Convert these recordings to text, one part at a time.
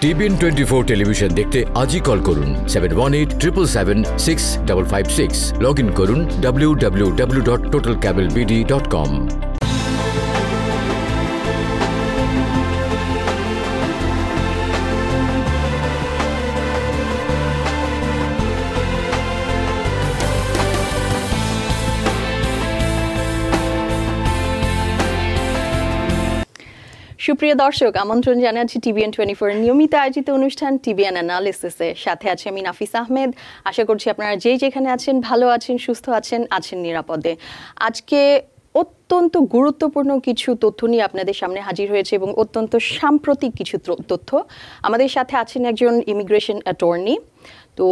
TBN24 television দেখতে আজই call করুন 7187776556 লগ ইন করুন www.totalcablebd.com। সুপ্রিয় দর্শক, আমন্ত্রণ জানাচ্ছি TBN24 নিয়মিত আয়োজিত অনুষ্ঠান TBN অ্যানালিসিসে। সাথে আছে আমি নাফিস আহমেদ। আশা করছি আপনারা যেখানে আছেন ভালো আছেন, সুস্থ আছেন, নিরাপদে। আজকে অত্যন্ত গুরুত্বপূর্ণ কিছু তথ্য নিয়ে আপনাদের সামনে হাজির হয়েছে এবং অত্যন্ত সাম্প্রতিক কিছু তথ্য। আমাদের সাথে আছেন একজন ইমিগ্রেশন অ্যাটর্নি। তো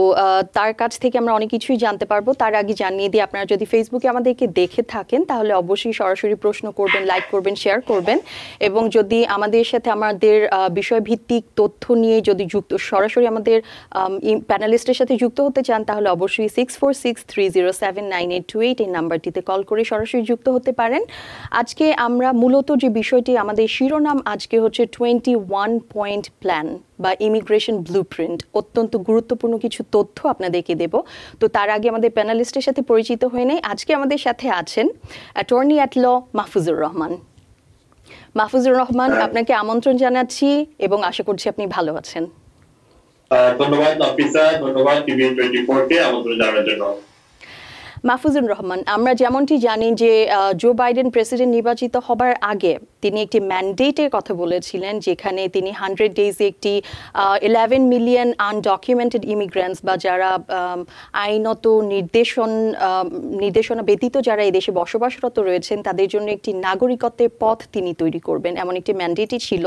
তার কাছ থেকে আমরা অনেক কিছুই জানতে পারবো। তার আগে জানিয়ে দিয়ে, আপনারা যদি ফেসবুকে আমাদেরকে দেখে থাকেন তাহলে অবশ্যই সরাসরি প্রশ্ন করবেন, লাইক করবেন, শেয়ার করবেন। এবং যদি আমাদের সাথে আমাদের বিষয়ভিত্তিক তথ্য নিয়ে যদি সরাসরি আমাদের প্যানেলিস্টের সাথে যুক্ত হতে চান তাহলে অবশ্যই 6463079828 এই নাম্বারটিতে কল করে সরাসরি যুক্ত হতে পারেন। আজকে আমরা মূলত যে বিষয়টি, আমাদের শিরোনাম আজকে হচ্ছে 21 পয়েন্ট প্ল্যান বা ইমিগ্রেশন ব্লুপ্রিন্ট। অত্যন্ত গুরুত্বপূর্ণ কিছু তথ্য আপনাদেরকে দেব। তো তার আগে আমাদের প্যানেলিস্টের সাথে পরিচিত হয়ে নেই। আজকে আমাদের সাথে আছেন attorney at law Mahfuzur Rahman. Mahfuzur Rahman, আপনাকে আমন্ত্রণ জানাচ্ছি এবং আশা করছি আপনি ভালো আছেন। ধন্যবাদ নাফিসা, ধন্যবাদ TBN24 কে আমন্ত্রণ জানানোর জন্য। মাহফুজুর রহমান, আমরা যেমনটি জানি যে জো বাইডেন প্রেসিডেন্ট নির্বাচিত হবার আগে তিনি একটি ম্যান্ডেটের কথা বলেছিলেন, যেখানে তিনি 100 ডেজে একটি 11 মিলিয়ন আনডকুমেন্টেড ইমিগ্রেন্টস বা যারা আইনত নির্দেশনা ব্যতীত যারা এই দেশে বসবাসরত রয়েছেন তাদের জন্য একটি নাগরিকত্বের পথ তিনি তৈরি করবেন, এমন একটি ম্যান্ডেটই ছিল।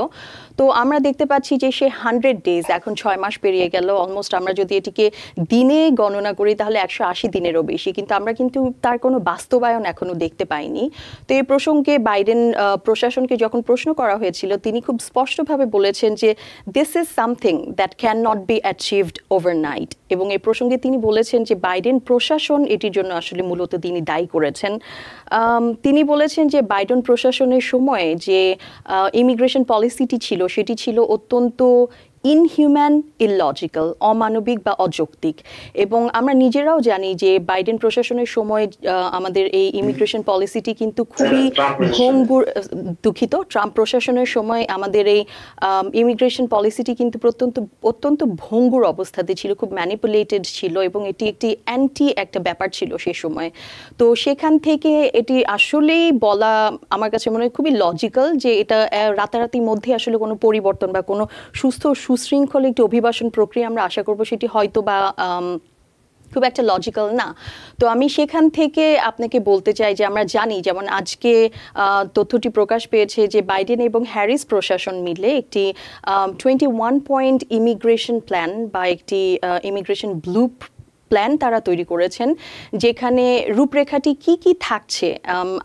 তো আমরা দেখতে পাচ্ছি যে সে 100 ডেজ, এখন 6 মাস পেরিয়ে গেল অলমোস্ট। আমরা যদি এটিকে দিনে গণনা করি তাহলে 180 দিনেরও বেশি, কিন্তু আমরা তার কোনো বাস্তবায়ন এখনো দেখতে পাইনি। তো এই প্রসঙ্গে বাইডেন প্রশাসনকে যখন প্রশ্ন করা হয়েছিল তিনি খুব স্পষ্টভাবে বলেছেন যে this is something that can not be achieved overnight. এবং এই প্রসঙ্গে তিনি বলেছেন যে বাইডেন প্রশাসন এটির জন্য আসলে মূলত তিনি দায়ী করেছেন। তিনি বলেছেন যে বাইডেন প্রশাসনের সময়ে যে ইমিগ্রেশন পলিসিটি ছিল সেটি ছিল অত্যন্ত ইনহিউম্যান, ইললজিক্যাল, অমানবিক বা অযৌক্তিক। এবং আমরা নিজেরাও জানি যে বাইডেন প্রশাসনের সময় আমাদের এই ইমিগ্রেশন পলিসিটি কিন্তু খুবই ভঙ্গুর, ট্রাম্প প্রশাসনের সময় আমাদের এই ইমিগ্রেশন পলিসিটি কিন্তু অত্যন্ত ভঙ্গুর অবস্থাতে ছিল, খুব ম্যানিপুলেটেড ছিল এবং এটি একটি একটা ব্যাপার ছিল সে সময়। তো সেখান থেকে এটি আসলেই বলা আমার কাছে মনে হয় খুবই লজিক্যাল যে এটা রাতারাতির মধ্যে আসলে কোনো পরিবর্তন বা কোনো সুশৃঙ্খল একটি অভিবাসন প্রক্রিয়া আমরা আশা করব সেটি হয়তো বা খুব একটা লজিক্যাল না। তো আমি সেখান থেকে আপনাকে বলতে চাই যে আমরা জানি, যেমন আজকে তথ্যটি প্রকাশ পেয়েছে যে বাইডেন এবং হ্যারিস প্রশাসন মিলে একটি 21 পয়েন্ট ইমিগ্রেশন প্ল্যান বা একটি ইমিগ্রেশন ব্লু প্ল্যান তারা তৈরি করেছেন, যেখানে রূপরেখাটি কি থাকছে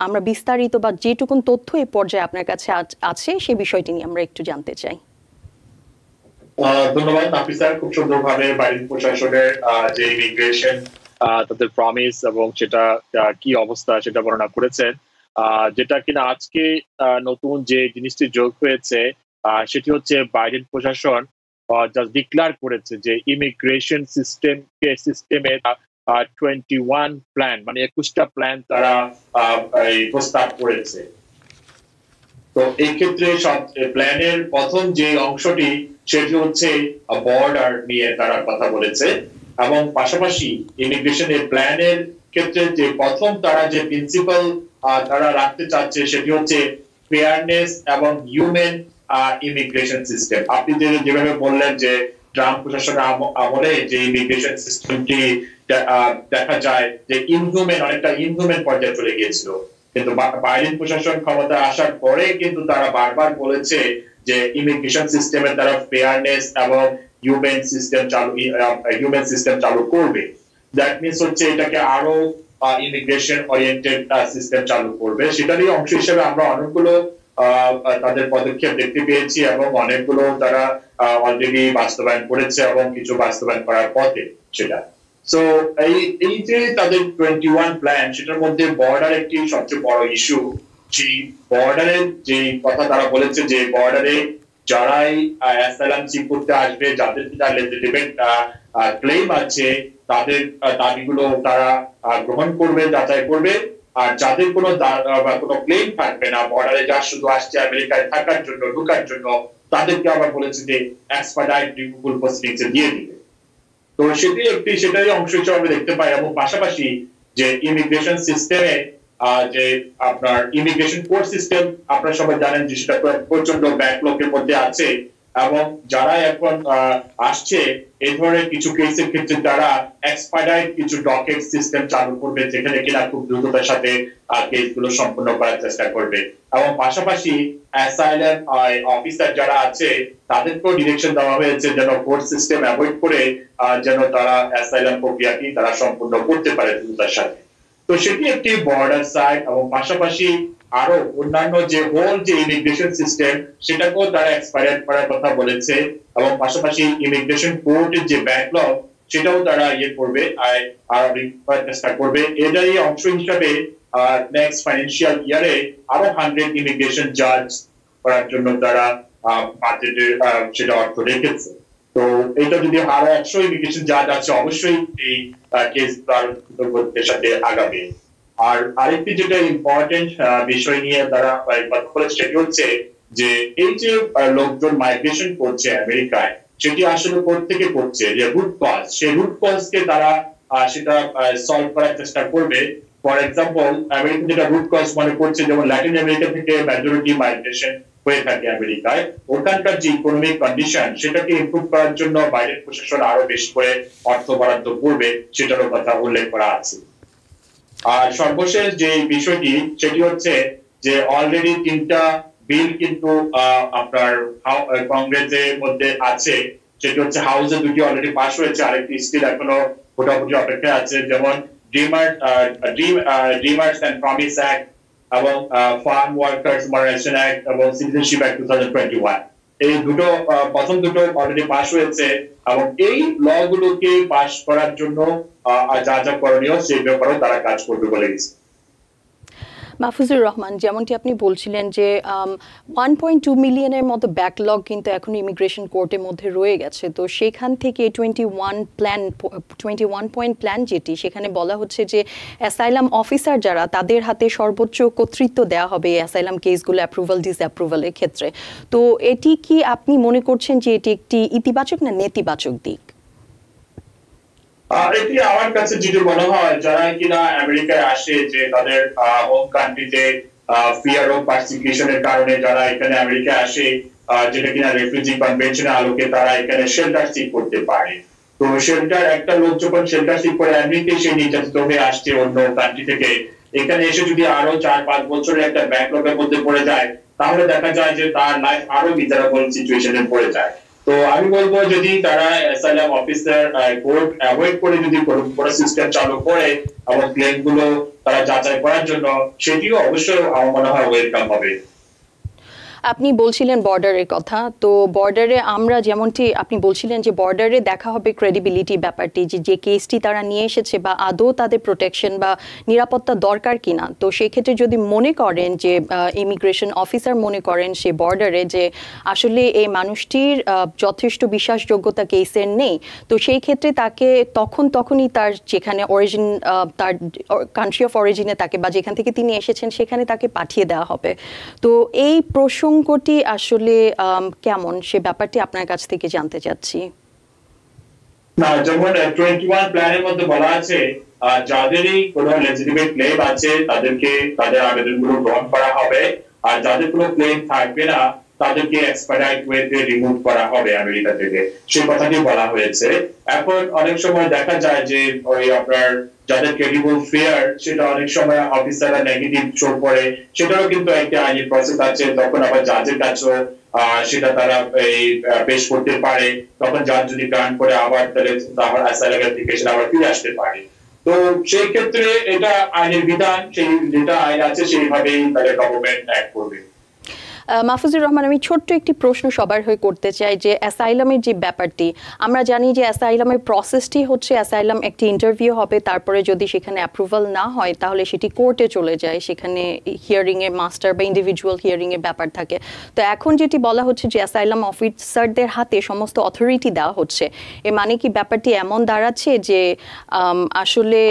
আমরা বিস্তারিত বা যেটুকুন তথ্য এই পর্যায়ে আপনার কাছে আছে সে বিষয়টি নিয়ে আমরা একটু জানতে চাই। ধন্যবাদ নাফিসা, খুব সুন্দরভাবে বাইডেন প্রশাসনের যে ইমিগ্রেশন তাদের প্রমিস এবং সেটা কি অবস্থা সেটা বর্ণনা করেছেন। যেটা কিনা আজকে নতুন যে জিনিসটি যোগ হয়েছে সেটি হচ্ছে বাইডেন প্রশাসন জাস্ট ডিক্লেয়ার করেছে যে ইমিগ্রেশন সিস্টেমে 21 প্ল্যান মানে 21টা প্ল্যান তারা প্রস্তাব করেছে। তো এই ক্ষেত্রে সব প্ল্যানের প্রথম যে অংশটি সেটি হচ্ছে বর্ডার নিয়ে তারা কথা বলেছে এবং পাশাপাশি ইমিগ্রেশনের প্ল্যানের ক্ষেত্রে যে প্রথম তারা যে প্রিন্সিপাল তারা রাখতে চাচ্ছে সেটি হচ্ছে ফেয়ারনেস এবং হিউম্যান ইমিগ্রেশন সিস্টেম। আপনি যেভাবে বললেন যে ট্রাম্প প্রশাসনের আমলে যে ইমিগ্রেশন সিস্টেমটি দেখা যায় যে অনেকটা ইনহিউম্যান পর্যায়ে চলে গিয়েছিল, কিন্তু বাইডেন প্রশাসন ক্ষমতা আসার পরে কিন্তু তারা বারবার বলেছে যে ইমিগ্রেশন সিস্টেমে তারা ফেয়ারনেস এবং হিউম্যান সিস্টেম চালু করবে। দ্যাট মিনস হচ্ছে এটাকে আরো ইমিগ্রেশন ওরিয়েন্টেড সিস্টেম চালু করবে। সেটারই অংশ হিসেবে আমরা অনেকগুলো তাদের পদক্ষেপ দেখতে পেয়েছি এবং অনেকগুলো তারা অলরেডি বাস্তবায়ন করেছে এবং কিছু বাস্তবায়ন করার পথে সেটা। সো এই যে তাদের 21 প্ল্যান, সেটার মধ্যে বর্ডার একটি সবচেয়ে বড় ইস্যু। সেই বর্ডারের যে কথা তারা বলেছে যে বর্ডারে যারাই অ্যাসাইলাম সিক করতে আসবে, যাদের কিনা লেজিটিমেট ক্লেম আছে, তাদের দাবিগুলো তারা গ্রহণ করবে, যাচাই করবে। আর যাদের কোনো ক্লেম থাকবে না, বর্ডারে যা শুধু আসছে আমেরিকায় থাকার জন্য, ঢোকার জন্য, তাদেরকে আবার বলেছে যে এক্সপার্টাইট রিমুভাল প্রসিডিংস দিয়ে দিবে। তো সেটাই অংশ হিসেবে আমরা দেখতে পাই। এবং পাশাপাশি যে ইমিগ্রেশন সিস্টেমে যে আপনার ইমিগ্রেশন কোর্ট সিস্টেম, আপনারা সবাই জানেন যে সেটা প্রচন্ড ব্যাকলগের মধ্যে আছে। এবং যারা এখন আসছে এই ধরনের কিছু কেসের ক্ষেত্রে তারা এক্সপার্টাইট কিছু ডকেট সিস্টেম চালু করবে, যেখানে কিনা খুব দ্রুততার সাথে কেসগুলো সম্পন্ন করার চেষ্টা করবে। এবং পাশাপাশি অ্যাসাইলাম অফিসার যারা আছে তাদেরকেও ডিরেকশন দেওয়া হয়েছে যেন কোর্ট সিস্টেম অ্যাভয়েড করে যেন তারা অ্যাসাইলাম প্রক্রিয়াটি তারা সম্পূর্ণ করতে পারে দ্রুততার সাথে। তো সেটি একটি বর্ডার সাইড। এবং পাশাপাশি আরো অন্যান্য যে হোল যে ইমিগ্রেশন সিস্টেম সেটাকেও তারা এক্সপায়ার করার কথা বলেছে। এবং পাশাপাশি ইমিগ্রেশন কোর্টের যে ব্যাকলগ সেটাও তারা করবে আর চেষ্টা করবে। এটারই অংশ হিসাবে নেক্সট ফাইন্যান্সিয়াল ইয়ারে আরো 100 ইমিগ্রেশন জাজ করার জন্য তারা বাজেটের সেটা অর্থ রেখেছে। তো এটা যদি আরো 100 ইমিগ্রেশন জাজ আছে, অবশ্যই এই কেস তার সাথে আগাবে। আর আরেকটি যেটা ইম্পর্টেন্ট বিষয় নিয়ে তারা কথা বলে সেটি হচ্ছে যে এই যে লোকজন মাইগ্রেশন করছে আমেরিকায়, সেটি আসলে কোত্থেকে করছে, যে রুট কজ, সেই রুট কজকে তারা সেটা সলভ করার চেষ্টা করবে। ফর এক্সাম্পল, আমেরিকা যেটা রুট কজ মনে করছে, যেমন ল্যাটিন আমেরিকা থেকে মেজরিটি মাইগ্রেশন হয়ে থাকে আমেরিকায়, ওখানকার যে ইকোনমিক কন্ডিশন সেটাকে ইমপ্রুভ করার জন্য বাইরের প্রশাসন আরো বেশি করে অর্থ বরাদ্দ করবে, সেটারও কথা উল্লেখ করা আছে। আর সর্বশেষ যে বিষয়টি সেটি হচ্ছে যে অলরেডি 3টা বিল কিন্তু আপনার কংগ্রেসের মধ্যে আছে। সেটি হচ্ছে হাউসে 2টি অলরেডি পাস হয়েছে, আরেকটি স্টিল এখনো ভোটাভুটি অপেক্ষায় আছে, যেমন ড্রিমার্স এন্ড প্রমিস অ্যাক্ট এবং ফার্ম ওয়ার্কার্স মডারেশন অ্যাক্ট এবং সিটিজেনশিপ অ্যাক্ট 2021। এই দুটো প্রথম দুটো অলরেডি পাস হয়েছে। এবং এই ল গুলোকে পাস করার জন্য যা যা করণীয় সেই ব্যাপারেও তারা কাজ করবে বলে গেছে। মাহফুজুর রহমান, যেমনটি আপনি বলছিলেন যে 1.2 মিলিয়নের মতো ব্যাকলগ কিন্তু এখন ইমিগ্রেশন কোর্টের মধ্যে রয়ে গেছে। তো সেখান থেকে 21 পয়েন্ট প্ল্যান যেটি, সেখানে বলা হচ্ছে যে অ্যাসাইলাম অফিসার যারা, তাদের হাতে সর্বোচ্চ কর্তৃত্ব দেওয়া হবে অ্যাসাইলাম কেসগুলো অ্যাপ্রুভাল ডিসঅ্যাপ্রুভালের ক্ষেত্রে। তো এটি কি আপনি মনে করছেন যে এটি একটি ইতিবাচক না নেতিবাচক দিক? এটি আমার কাছে যেটা মনে হয়, যারা কিনা আমেরিকায় আসে, যে তাদের হোম কান্ট্রিতে ফিয়ার অফ পারসিকিউশনের কারণে যারা এখানে আমেরিকায় আসে, যেটা কিনা রেফিউজি কনভেনশনের আলোকে তারা এখানে শেল্টার সিক করতে পারে। তো শেল্টার, একটা লোক যখন শেল্টার সিক করে এমনিতেই সে নির্যাতিত হয়ে আসছে অন্য কান্ট্রি থেকে, এখানে এসে যদি আরো 4-5 বছরের একটা ব্যাকলগের মধ্যে পড়ে যায়, তাহলে দেখা যায় যে তার লাইফ আরো মিজারেবল সিচুয়েশনে পড়ে যায়। তো আমি বলবো, যদি তারা অ্যাসাইলাম অফিসার কোর্ট অ্যাভয়েড করে যদি কোনো সিস্টেম চালু করে এবং ক্লেম গুলো তারা যাচাই করার জন্য, সেটিও অবশ্যই আমার মনে হয় ওয়েলকাম হবে। আপনি বলছিলেন বর্ডারের কথা, তো বর্ডারে আমরা যেমনটি আপনি বলছিলেন যে বর্ডারে দেখা হবে ক্রেডিবিলিটি ব্যাপারটি, যে কেসটি তারা নিয়ে এসেছে বা আদৌ তাদের প্রোটেকশন বা নিরাপত্তা দরকার কিনা। তো সেই ক্ষেত্রে যদি মনে করেন যে ইমিগ্রেশন অফিসার মনে করেন সে বর্ডারে যে আসলে এই মানুষটির যথেষ্ট বিশ্বাসযোগ্যতা কেসের নেই, তো সেই ক্ষেত্রে তাকে তখনই তার যেখানে অরিজিন, তার কান্ট্রি অফ অরিজিনে তাকে বা যেখান থেকে তিনি এসেছেন সেখানে তাকে পাঠিয়ে দেওয়া হবে। তো এই প্রসঙ্গটি আসলে কেমন, সে ব্যাপারটি আপনার কাছ থেকে জানতে চাচ্ছি। না, যেমন 21 প্ল্যানের মধ্যে বলা আছে, যাদেরই কোনো লেজিটিমেট ক্লেম আছে তাদেরকে তাদের আবেদনগুলো গ্রহণ করা হবে, আর যাদের কোনো ক্লেম থাকবে না তাদেরকে এক্সপার্টাইট ওয়েতে রিমুভ করা হবে আমেরিকা থেকে, সেই কথাটি বলা হয়েছে। এখন অনেক সময় দেখা যায় যে ওই আপনার যাদের ক্রেডিবল ফেয়ার, সেটা অনেক সময় অফিসাররা নেগেটিভ শো করে, সেটারও কিন্তু একটা আইনি প্রসেস আছে। তখন আবার জাজের কাছেও সেটা তারা পেশ করতে পারে। তখন জাজ যদি গ্রান্ট করে আবার তাহলে অ্যাসাইলাম অ্যাপ্লিকেশন আবার ফিরে আসতে পারে। তো সেই ক্ষেত্রে এটা আইনের বিধান, সেই যেটা আইন আছে সেইভাবেই তাহলে গভর্নমেন্ট অ্যাক্ট করবে। মাহফুজুর রহমান, আমি ছোট্ট একটি প্রশ্ন সবার হয়ে করতে চাই যে অ্যাসাইলামের যে ব্যাপারটি, আমরা জানি যে অ্যাসাইলামের প্রসেসটি হচ্ছে অ্যাসাইলাম একটি ইন্টারভিউ হবে, তারপরে যদি সেখানে অ্যাপ্রুভাল না হয় তাহলে সেটি কোর্টে চলে যায়, সেখানে হিয়ারিংয়ে মাস্টার বা ইন্ডিভিজুয়াল হিয়ারিংয়ের ব্যাপার থাকে। তো এখন যেটি বলা হচ্ছে যে অ্যাসাইলাম অফিসারদের হাতে সমস্ত অথরিটি দেওয়া হচ্ছে, এ মানে কি ব্যাপারটি এমন দাঁড়াচ্ছে যে আসলে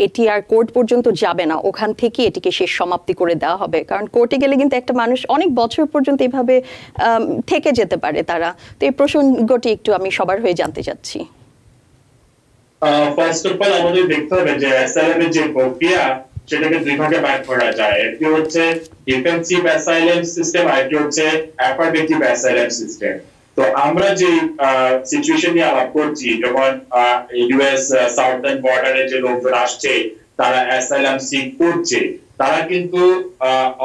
এটি আর কোর্ট পর্যন্ত যাবে না, ওখান থেকে এটিকে শেষ সমাপ্তি করে দেওয়া হবে? কারণ কোর্টে গেলে কিন্তু একটা মানুষ অনেক বছর পর্যন্ত এভাবে থেকে যেতে পারে তারা। তো এই প্রসঙ্গটি একটু আমি সবার হয়ে জানতে চাচ্ছি। ফার্স্ট অফ অল আমাদের দেখতে হবে যে অ্যাসাইলামের যে প্রক্রিয়া সেটাকে দুই ভাগে ভাগ করা যায়। একটি হচ্ছে ডিফেন্সিভ অ্যাসাইলাম সিস্টেম, আর একটি হচ্ছে অ্যাফার্মেটিভ অ্যাসাইলাম সিস্টেম। তো আমরা যে সিচুয়েশন নিয়ে আলাপ করছি, যখন ইউএস সাউথার্ন বর্ডারে যে লোকজন আসছে তারা অ্যাসাইলাম সিক করছে, তারা কিন্তু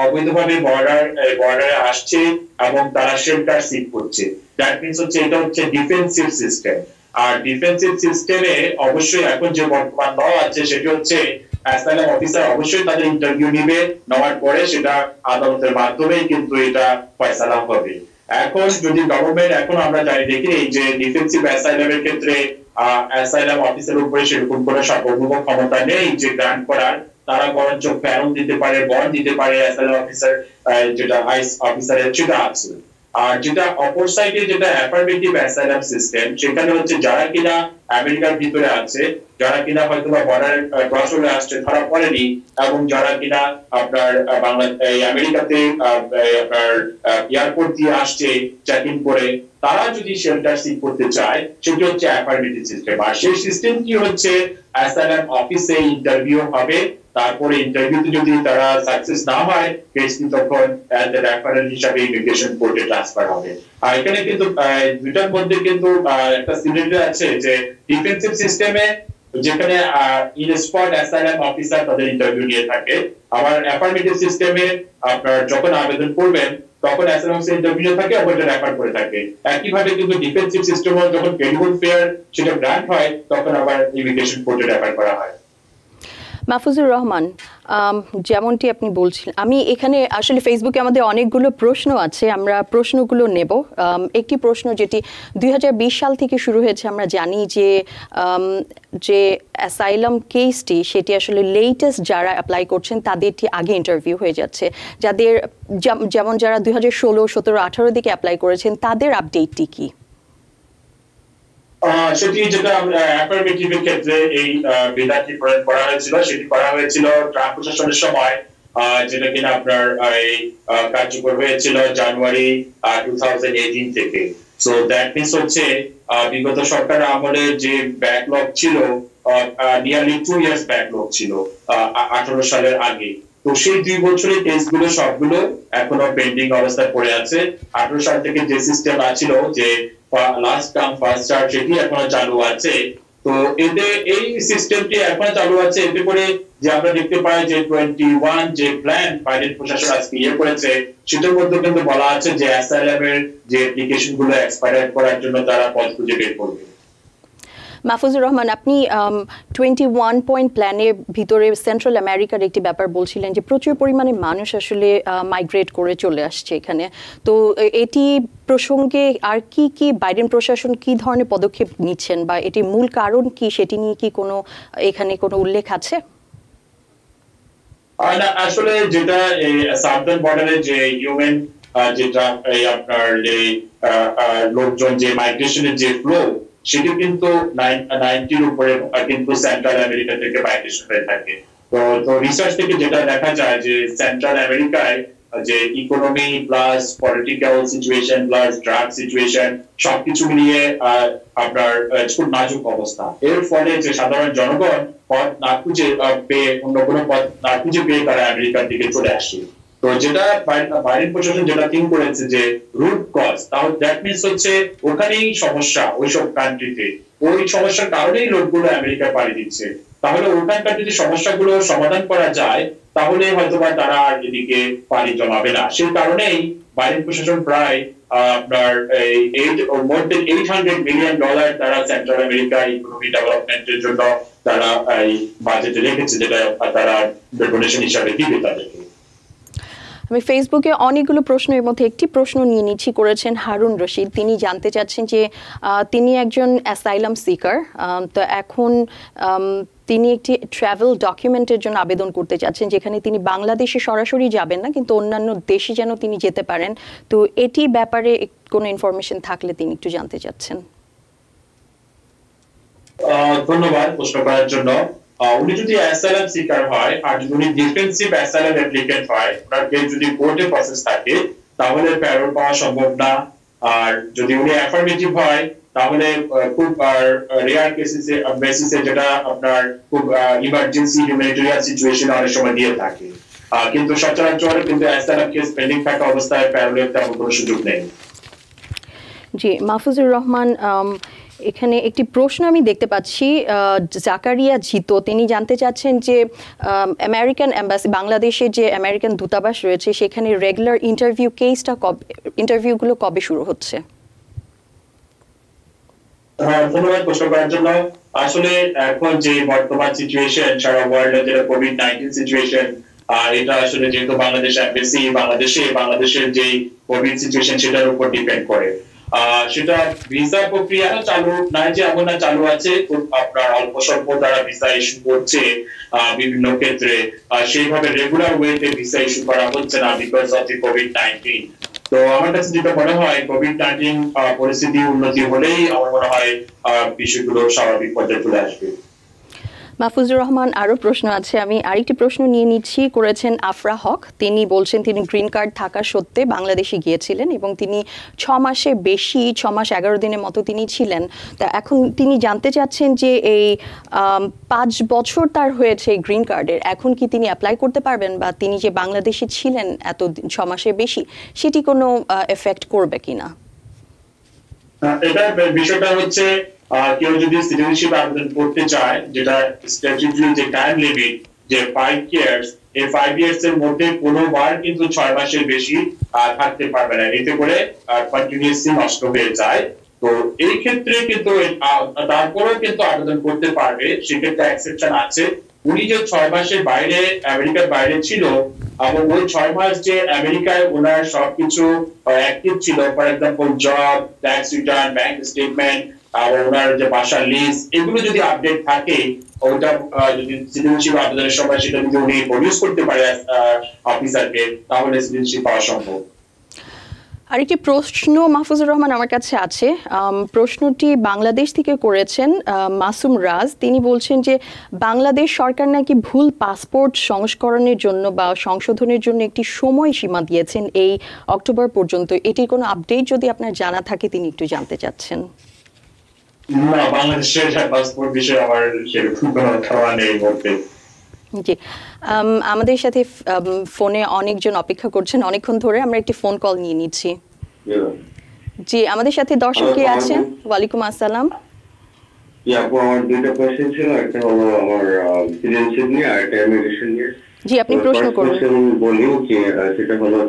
অবৈধভাবে বর্ডারে আসছে এবং তারা শেল্টার সিক করছে। দ্যাট মিন্স হচ্ছে এটা হচ্ছে ডিফেন্সিভ সিস্টেম। আর ডিফেন্সিভ সিস্টেমে অবশ্যই এখন যে বর্তমান ল আছে সেটি হচ্ছে অ্যাসাইলাম অফিসার অবশ্যই তাদের ইন্টারভিউ নিবে, নেওয়ার পরে সেটা আদালতের মাধ্যমেই কিন্তু এটা ফয়সালা হবে। এখন যদি গভর্নমেন্ট, এখন আমরা জানি দেখি এই যে ডিফেন্সিভ অ্যাসাইলামের ক্ষেত্রে অ্যাসাইলাম অফিসারের উপরে সেরকম কোনো সার্বভৌম ক্ষমতা নেই যে গ্রান্ট করার। তারা বরঞ্চ প্যারন দিতে পারে, বন্ড দিতে পারে অ্যাসাইলাম অফিসার, যেটা আইস অফিসারের সেটা আছে। আর যেটা অপর সাইডে যেটা অ্যাফার্মেটিভ অ্যাসাইলাম সিস্টেম, সেখানে হচ্ছে যারা কিনা আমেরিকার ভিতরে আছে, যারা কিনা হয়তো বা বর্ডার ক্রস করে আসছে ধরা পড়েনি, এবং যারা কিনা আপনার আমেরিকাতে আপনার এয়ারপোর্ট দিয়ে আসছে চেক ইন করে, তারা যদি শেল্টার সিক করতে চায় সেটি হচ্ছে অ্যাফার্মেটিভ সিস্টেম। আর সেই সিস্টেম কি হচ্ছে, অ্যাসাইলাম অফিসে ইন্টারভিউ হবে, তারপরে ইন্টারভিউতে যদি তারা সাকসেস না হয় কেসটি তখন রেফারেল হিসাবে ইমিগ্রেশন কোর্টে ট্রান্সফার হবে। আর এখানে কিন্তু দুইটার মধ্যে কিন্তু একটা সিমিলারিটি আছে যে ডিফেন্সিভ সিস্টেমে যেখানে ইন স্পট অ্যাসাইলাম অফিসার তাদের ইন্টারভিউ নিয়ে থাকে, আবার অ্যাফার্মেটিভ সিস্টেমে আপনার যখন আবেদন করবেন তখন অ্যাসাইলাম অফিসার ইন্টারভিউ থাকে এবং এটা রেফার করে থাকে। একইভাবে কিন্তু ডিফেন্সিভ সিস্টেমও যখন ক্রেডিবল ফেয়ার সেটা গ্রান্ট হয় তখন আবার ইমিগ্রেশন কোর্টে রেফার করা হয়। মাহফুজুর রহমান, যেমনটি আপনি বলছিলেন, আমি এখানে আসলে ফেসবুকে আমাদের অনেকগুলো প্রশ্ন আছে, আমরা প্রশ্নগুলো নেব। একটি প্রশ্ন যেটি 2020 সাল থেকে শুরু হয়েছে, আমরা জানি যে অ্যাসাইলাম কেসটি সেটি আসলে লেটেস্ট যারা অ্যাপ্লাই করছেন তাদেরটি আগে ইন্টারভিউ হয়ে যাচ্ছে, যেমন যারা 2016, 17, 18 দিকে অ্যাপ্লাই করেছেন তাদের আপডেটটি কি? সেটি যেটা অ্যাফার্মেটিভের ক্ষেত্রে এই বিধানটি প্রয়োগ করা হয়েছিল, সেটি করা হয়েছিল ট্রাম্প প্রশাসনের সময়, যেটা কিনা আপনার কার্যকর হয়েছিল জানুয়ারি 2018 থেকে। সো দ্যাট মিনস হচ্ছে বিগত সরকার আমলে যে ব্যাকলগ ছিল, নিয়ারলি 2 ইয়ার্স ব্যাকলগ ছিল 18 সালের আগে। তো সেই 2 বছরের কেসগুলো সবগুলো এখনো পেন্ডিং অবস্থায় পড়ে আছে। 18 সাল থেকে যে সিস্টেম আছিল যে লাস্ট কাম ফার্স্ট সার্ভ, সেটি এখনো চালু আছে। তো এতে এই সিস্টেমটি এখনো চালু আছে। এতে করে যে আমরা দেখতে পাই যে 21 যে প্ল্যান বাইডেন প্রশাসন আজকে করেছে, সেটার মধ্যে কিন্তু বলা আছে যে অ্যাসাইলামের যে অ্যাপ্লিকেশন গুলো এক্সপায়ার করার জন্য তারা পথ খুঁজে বের করবে। মাহফুজুর রহমান, আপনি 21 পয়েন্ট প্ল্যানের ভিতরে সেন্ট্রাল আমেরিকার একটি ব্যাপার বলছিলেন যে প্রচুর পরিমাণে মানুষ আসলে মাইগ্রেট করে চলে আসছে এখানে। তো এটি প্রসঙ্গে আর কি বাইডেন প্রশাসন কি ধরনের পদক্ষেপ নিচ্ছেন বা এটির মূল কারণ কি, সেটি নিয়ে কি এখানে কোনো উল্লেখ আছে? আসলে যেটা সাউদার্ন বর্ডারে যে হিউম্যান যেটা আপনার লোকজন যে মাইগ্রেশনের যে ফ্লো, সেটি কিন্তু 90-র উপরে কিন্তু সেন্ট্রাল আমেরিকা থেকে মাইগ্রেশন হয়ে থাকে। তো রিসার্চ থেকে যেটা দেখা যায় যে সেন্ট্রাল আমেরিকায় যে economy plus political situation plus drug situation সবকিছু মিলিয়ে আপনার খুব নাজুক অবস্থা। এর ফলে যে সাধারণ জনগণ পথ না খুঁজে পেয়ে, অন্য কোনো পথ না খুঁজে পেয়ে তারা আমেরিকার দিকে চলে আসে। তো যেটা বাইডেন প্রশাসন যেটা থিঙ্ক করেছে যে রুট কজ, তাহলে দ্যাট মিনস হচ্ছে ওখানেই সমস্যা, ওইসব কান্ট্রিতে ওই সমস্যার কারণেই লোকগুলো আমেরিকা পাড়ি দিচ্ছে। তাহলে ওখানকার যদি সমস্যাগুলো সমাধান করা যায় তাহলে হয়তোবা তারা আর এদিকে পাড়ি জমাবে না। সেই কারণেই বাইডেন প্রশাসন প্রায় আপনার মোর দেন $800 মিলিয়ন তারা সেন্ট্রাল আমেরিকা ইকোনমি ডেভেলপমেন্টের জন্য তারা এই বাজেটে রেখেছে, যেটা তারা ডোনেশন হিসাবে দিবে তাদেরকে। আমি ফেসবুকে অনেকগুলো প্রশ্ন, এর মধ্যে একটি প্রশ্ন নিয়ে নিচ্ছি, করেছেন হারুন রশিদ। তিনি জানতে চাচ্ছেন যে তিনি একজন অ্যাসাইলাম সিকার, তো এখন তিনি একটি ট্রাভেল ডকুমেন্টের জন্য আবেদন করতে চাচ্ছেন, যেখানে তিনি বাংলাদেশে সরাসরি যাবেন না, কিন্তু অন্যান্য দেশে যেন তিনি যেতে পারেন। তো এটি ব্যাপারে কোনো ইনফরমেশন থাকলে তিনি একটু জানতে চাচ্ছেন। ধন্যবাদ প্রশ্ন করার জন্য। উনি যদি অ্যাসাইলাম সিকার হয় আর যদি উনি ডিফেন্সিভ অ্যাসাইলাম অ্যাপ্লিকেন্ট হয়, ওনার কেস যদি কোর্টে প্রসেস থাকে, তাহলে প্যারোল পাওয়া সম্ভব না। আর যদি উনি অ্যাফার্মেটিভ হয়, তাহলে খুব রেয়ার বেসিসে, যেটা আপনার খুব ইমার্জেন্সি হিউম্যানিটেরিয়ান সিচুয়েশন অনেক সময় দিয়ে থাকে, কিন্তু সচরাচর কিন্তু অ্যাসাইলাম কেস পেন্ডিং থাকা অবস্থায় প্যারোলের তেমন কোনো সুযোগ নেই। জি, মাহফুজুর রহমান, এখানে একটি প্রশ্ন আমি দেখতে পাচ্ছি, জাকারিয়া জিতো, তিনি জানতে চাচ্ছেন যে আমেরিকান এম্বাসি, বাংলাদেশের যে আমেরিকান দূতাবাস রয়েছে, সেখানে রেগুলার ইন্টারভিউগুলো কবে শুরু হচ্ছে? ধন্যবাদ প্রশ্ন করার জন্য। আসলে এখন যে বর্তমান সিচুয়েশন সারা ওয়ার্ল্ডে, যেটা কোভিড-19 সিচুয়েশন, এটা আসলে যেহেতু বাংলাদেশ এমবাসি বাংলাদেশের যে কোভিড সিচুয়েশন সেটার উপর ডিপেন্ড করে। সেটা ভিসা প্রক্রিয়া চালু নাই যে এমন না, চালু আছে। আপনার অল্প স্বল্প তারা ভিসা ইস্যু করছে বিভিন্ন ক্ষেত্রে, সেইভাবে রেগুলার ওয়েতে ভিসা ইস্যু করা হচ্ছে না বিকজ অফ দি কোভিড-19। তো আমার কাছে যেটা মনে হয়, কোভিড-19 পরিস্থিতি উন্নতি হলেই আমার মনে হয় বিষয়গুলো স্বাভাবিক পর্যায়ে চলে আসবে। মাহফুজুর রহমান, আরও প্রশ্ন আছে, আমি আরেকটি প্রশ্ন নিয়ে নিচ্ছি, করেছেন আফরা হক। তিনি বলছেন তিনি গ্রিন কার্ড থাকা সত্ত্বে বাংলাদেশে গিয়েছিলেন এবং তিনি 6 মাসের বেশি, 6 মাস 11 দিনের মতো তিনি ছিলেন। তা এখন তিনি জানতে চাচ্ছেন যে এই 5 বছর তার হয়েছে গ্রিন কার্ডের, এখন কি তিনি অ্যাপ্লাই করতে পারবেন, বা তিনি যে বাংলাদেশে ছিলেন এত 6 মাসের বেশি, সেটি কোনো এফেক্ট করবে কিনা? এটা বিষয়টা হচ্ছে, কেউ যদি সিটিজেনশিপ আবেদন করতে চায়, যেটা স্ট্যাটিউটরি যে টাইম লিমিট যে 5 ইয়ার্স, এই 5 ইয়ার্স এর মধ্যে কোনোবার কিন্তু 6 মাসের বেশি থাকতে পারবে না, এতে করে কন্টিনিউয়াসলি নষ্ট হয়ে যায়। তো এই ক্ষেত্রে কিন্তু তারপরেও কিন্তু আবেদন করতে পারবে, সেক্ষেত্রে এক্সেপশন আছে। উনি যে 6 মাসের বাইরে, আমেরিকার বাইরে ছিল, এবং ওই 6 মাস যে আমেরিকায় ওনার সবকিছু অ্যাক্টিভ ছিল, for example job, tax return, bank statement, আর ওনার যে বাসার লিস্ট, এগুলো যদি আপডেট থাকে, ওটা যদি সিটিজেনশিপ আবেদনের সময় সেটা যদি উনি প্রডিউস করতে পারে অফিসারকে, তাহলে সিটিজেনশিপ পাওয়া সম্ভব। আরেকটি প্রশ্ন মাহফুজুর রহমান আমার কাছে আছে, প্রশ্নটি বাংলাদেশ থেকে করেছেন মাসুম রাজ। তিনি বলছেন যে বাংলাদেশ সরকার নাকি ভুল পাসপোর্ট সংস্করণের জন্য বা সংশোধনের জন্য একটি সময়সীমা দিয়েছেন এই অক্টোবর পর্যন্ত। এটির কোনো আপডেট যদি আপনার জানা থাকে তিনি একটু জানতে চাচ্ছেন। না, বাংলাদেশের পাসপোর্ট বিষয়ে আমার সেরকম কোনো ধারণা নেই বলতে। জি, আমাদের সাথে ফোনে অনেকজন অপেক্ষা করছেন অনেকক্ষণ ধরে, আমরা একটি ফোন কল নিয়ে নিচ্ছি। জি, আমাদের সাথে দর্শক কে আছেন? ওয়ালাইকুম আসসালাম। আপু, আমার দুইটা কোশ্চেন ছিল, একটা হলো আমার সিটিজেনশিপ নিয়ে আর একটা ইমিগ্রেশন নিয়ে। জি, আপনি প্রশ্ন করুন। বলি যে সেটা হলো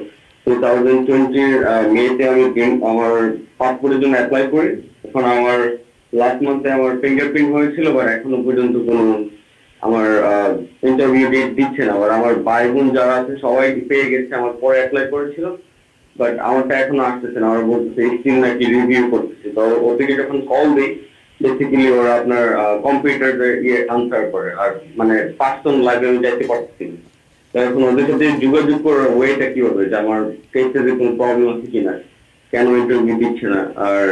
2020 মেতে আমি আমার পাসপোর্টের জন্য অ্যাপ্লাই করি। এখন আমার লাস্ট মান্থে আমার ফিঙ্গারপ্রিন্ট হয়েছিল, বাট এখনো পর্যন্ত কোনো আমার ইন্টারভিউ ডেট দিচ্ছে না। আবার আমার ভাই বোন যারা আছে সবাই পেয়ে গেছে, আমার পরে অ্যাপ্লাই করেছিল, বাট আমারটা এখনো আসতেছে না। আমার বলতেছে স্টিল নাকি রিভিউ করতেছে। তো ওদিকে যখন কল দিই, বেসিক্যালি ওরা আপনার কম্পিউটার আনসার করে, আর মানে পার্সন লাইভে আমি যাইতে পারতেছি না। তো এখন ওদের সাথে যোগাযোগ করার ওয়েটা কি হবে, যে আমার কেসে যে কোনো প্রবলেম আছে কিনা, কেন ইন্টারভিউ দিচ্ছে না। আর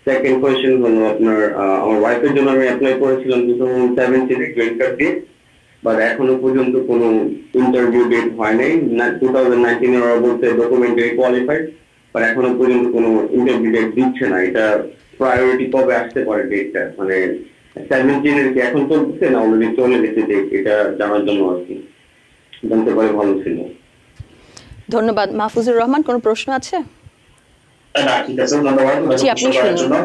সেকেন্ড কোয়েশ্চেন হলো আপনার আমার ওয়াইফের জন্য আমি অ্যাপ্লাই করেছিলাম 2017 গ্রিন কার্ড দিয়ে, বাট এখনো পর্যন্ত কোনো ইন্টারভিউ ডেট হয় নাই। 2019 ওরা বলতে ডকুমেন্টারি কোয়ালিফাইড, বাট এখনো পর্যন্ত কোনো ইন্টারভিউ ডেট দিচ্ছে না। এটা প্রায়োরিটি কবে আসতে পারে ডেটটা, মানে 17 কি এখন চলতেছে না অলরেডি চলে গেছে ডেট, এটা জানার জন্য আর কি জানতে পারে ভালো ছিল। ধন্যবাদ। মাহফুজুর রহমান, কোনো প্রশ্ন আছে? না, ঠিক আছে, ধন্যবাদ। জি, আপনি শুনুন।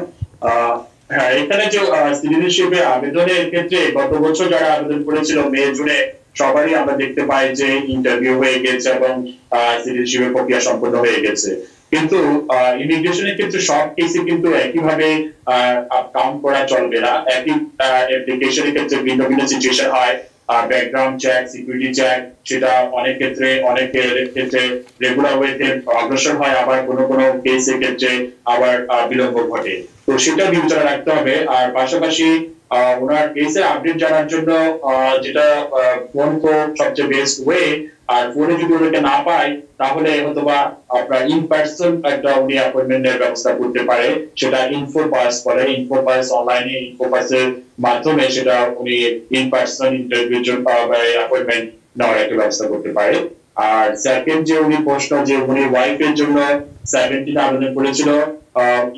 হ্যাঁ, এখানে যে সিটিজেনশিপে আবেদনের ক্ষেত্রে গত বছর যারা আবেদন করেছিল মে জুনে, সবারই আমরা দেখতে পাই যে ইন্টারভিউ হয়ে গেছে এবং সিটিজেনশিপের প্রক্রিয়া সম্পন্ন হয়ে গেছে। কিন্তু ইমিগ্রেশনের ক্ষেত্রে সব কেসে কিন্তু একইভাবে কাউন্ট করা চলবে না। একই অ্যাপ্লিকেশনের ক্ষেত্রে ভিন্ন ভিন্ন সিচুয়েশন হয়। ব্যাকগ্রাউন্ড চেক, সিকিউরিটি চেক, সেটা অনেক ক্ষেত্রে রেগুলার ওয়েতে অগ্রসর হয়, আবার কোনো কোনো কেসের ক্ষেত্রে আবার বিলম্ব ঘটে। তো সেটা বিবেচনা রাখতে হবে। আর পাশাপাশি ওনার কেসের আপডেট জানার জন্য যেটা ফোন তো সবচেয়ে বেস্ট ওয়ে, আর ফোনে যদি ওনাকে না পাই তাহলে হয়তোবা আপনার ইন পার্সন একটা উনি অ্যাপয়েন্টমেন্টের ব্যবস্থা করতে পারে, সেটা ইনফোপাস বলে, ইনফোপাস অনলাইনে ইনফোপাসের মাধ্যমে সেটা উনি ইন পার্সন ইন্টারভিউর জন্য অ্যাপয়েন্টমেন্ট নেওয়ার একটা ব্যবস্থা করতে পারে। আর সেকেন্ড যে উনি প্রশ্ন, যে উনি ওয়াইফের জন্য 17 আবেদন করেছিল,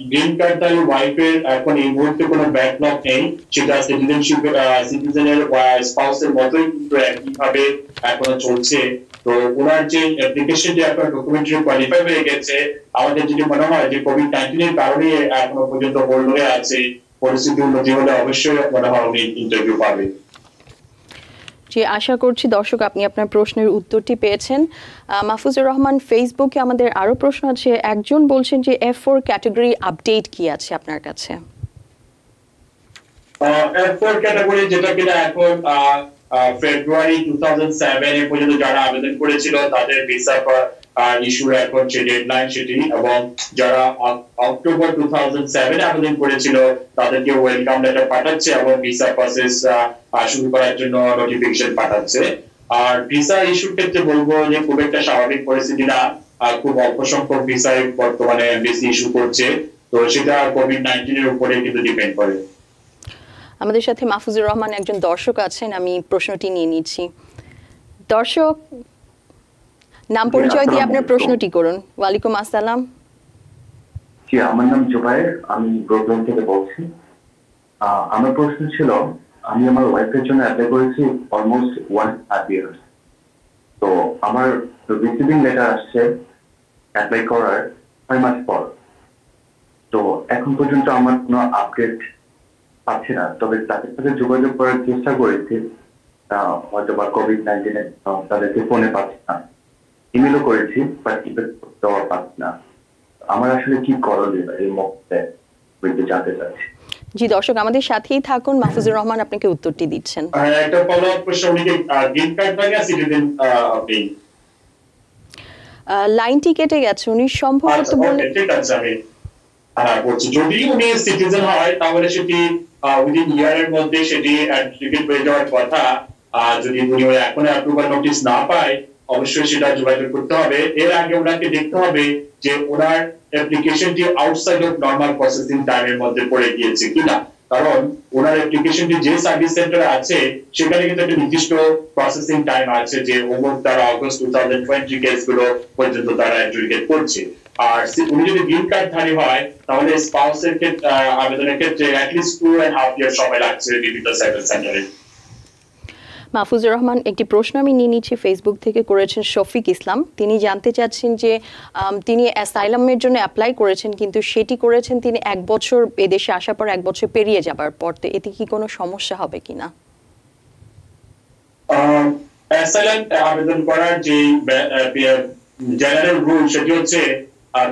গ্রিন কার্ড তার ওয়াইফের এখন এই মুহূর্তে কোনো ব্যাকলগ নেই, সেটা সিটিজেনের স্পাউসের মতোই কিন্তু একইভাবে এখনো চলছে। তো ওনার যে অ্যাপ্লিকেশনটি আপনার ডকুমেন্টারি কোয়ালিফাই হয়ে গেছে, আমাদের যদি মনে হয় যে কোভিড-19 এর কারণে এখনো পর্যন্ত হোল্ড হয়ে আছে, পরিস্থিতি উন্নতি হলে অবশ্যই মনে হয় উনি ইন্টারভিউ পাবে। জি, আশা করছি দর্শক আপনি আপনার প্রশ্নের উত্তরটি পেয়েছেন। মাহফুজুর রহমান, ফেসবুকে আমাদের আরো প্রশ্ন আছে। একজন বলছেন যে F4 ক্যাটাগরি আপডেট কি আছে আপনার কাছে? F4 ক্যাটাগরি যেটা কিনা এখন ফেব্রুয়ারি 2007 এ পর্যন্ত যারা আবেদন করেছিল তাদের ভিসা ইস্যুর এখন যে ডেডলাইন সেটি, এবং যারা অক্টোবর 2007 আবেদন করেছিল তাদেরকে ওয়েলকাম লেটার পাঠাচ্ছে এবং ভিসা প্রসেস শুরু করার জন্য নোটিফিকেশন পাঠাচ্ছে। আর ভিসা ইস্যুর ক্ষেত্রে বলবো যে খুব একটা স্বাভাবিক পরিস্থিতি না, খুব অল্প সংখ্যক ভিসায় বর্তমানে বেশি ইস্যু করছে, তো সেটা কোভিড-19 এর উপরে কিন্তু ডিপেন্ড করে। আমাদের সাথে মাহফুজুর রহমান একজন দর্শক আছেন, আমি প্রশ্নটি নিয়ে নিচ্ছি। দর্শক, নাম পরিচয় দিয়ে আপনার প্রশ্নটি করুন। ওয়ালাইকুম আসসালাম। জি, আমার নাম জুবায়ের, আমি ব্রুকলিন থেকে বলছি। আমার প্রশ্ন ছিল, আমি আমার ওয়াইফের জন্য অ্যাপ্লাই করেছি অলমোস্ট 1.5 ইয়ার্স। তো আমার রিসিভিং লেটার আসছে অ্যাপ্লাই করার 6 মাস পর। তো এখন পর্যন্ত আমার কোনো আপডেট পাচ্ছি না। তবে তাদের সাথে যোগাযোগ করার চেষ্টা করেছি, হয়তো বা কোভিড-19 তাদেরকে ফোনে পাচ্ছি না, ইমেলও করেছি, বাট দেওয়া পাচ্ছি না। আমার আসলে কি করণীয় এই মুহূর্তে জানতে চাচ্ছি। জি দর্শক, আমাদের সাথেই থাকুন, মাহফুজুর রহমান আপনাকে উত্তরটি দিচ্ছেন। একটা ফলো আপ প্রশ্ন, উনি কি গ্রিন কার্ড না সিটিজেন? আপনি লাইনটি কেটে গেছে, উনি সম্ভবত বলে। ঠিক আছে, আমি বলছি যদি উনি সিটিজেন হয় তাহলে সেটি উইদিন ইয়ারের মধ্যে সেটি সার্টিফিকেট পেয়ে যাওয়ার কথা। যদি উনি এখন অ্যাপ্রুভাল নোটিশ না পায় অবশ্যই সেটা যোগাযোগ করতে হবে। এর আগে ওনাকে দেখতে হবে যে ওনার অ্যাপ্লিকেশনটি আউটসাইড অফ নরমাল প্রসেসিং টাইমের মধ্যে পড়ে গিয়েছে কিনা, কারণ ওনার অ্যাপ্লিকেশনটি যে সার্ভিস সেন্টারে আছে সেখানে কিন্তু একটা নির্দিষ্ট প্রসেসিং টাইম আছে, যে তারা অগস্ট 2020 কেসগুলো পর্যন্ত তারা অ্যাডজুডিকেট করছে। আর উনি যদি গ্রিন কার্ড ধারী হয় তাহলে স্পাউসের ক্ষেত্রে আবেদনের ক্ষেত্রে অ্যাটলিস্ট 2.5 ইয়ার সময় লাগছে বিভিন্ন সার্ভিস সেন্টারে। মাহফুজুর রহমান, একটি প্রশ্ন আমি নিয়ে নিচ্ছি, ফেসবুক থেকে করেছেন শফিক ইসলাম। তিনি জানতে চাচ্ছেন যে তিনি অ্যাসাইলামের জন্য অ্যাপ্লাই করেছেন, কিন্তু সেটি করেছেন তিনি 1 বছর এদেশে আসার পর 1 বছর পেরিয়ে যাবার পর। তো এতে কি কোনো সমস্যা হবে কিনা? অ্যাসাইলাম আবেদন করার যে জেনারেল রুল সেটি হচ্ছে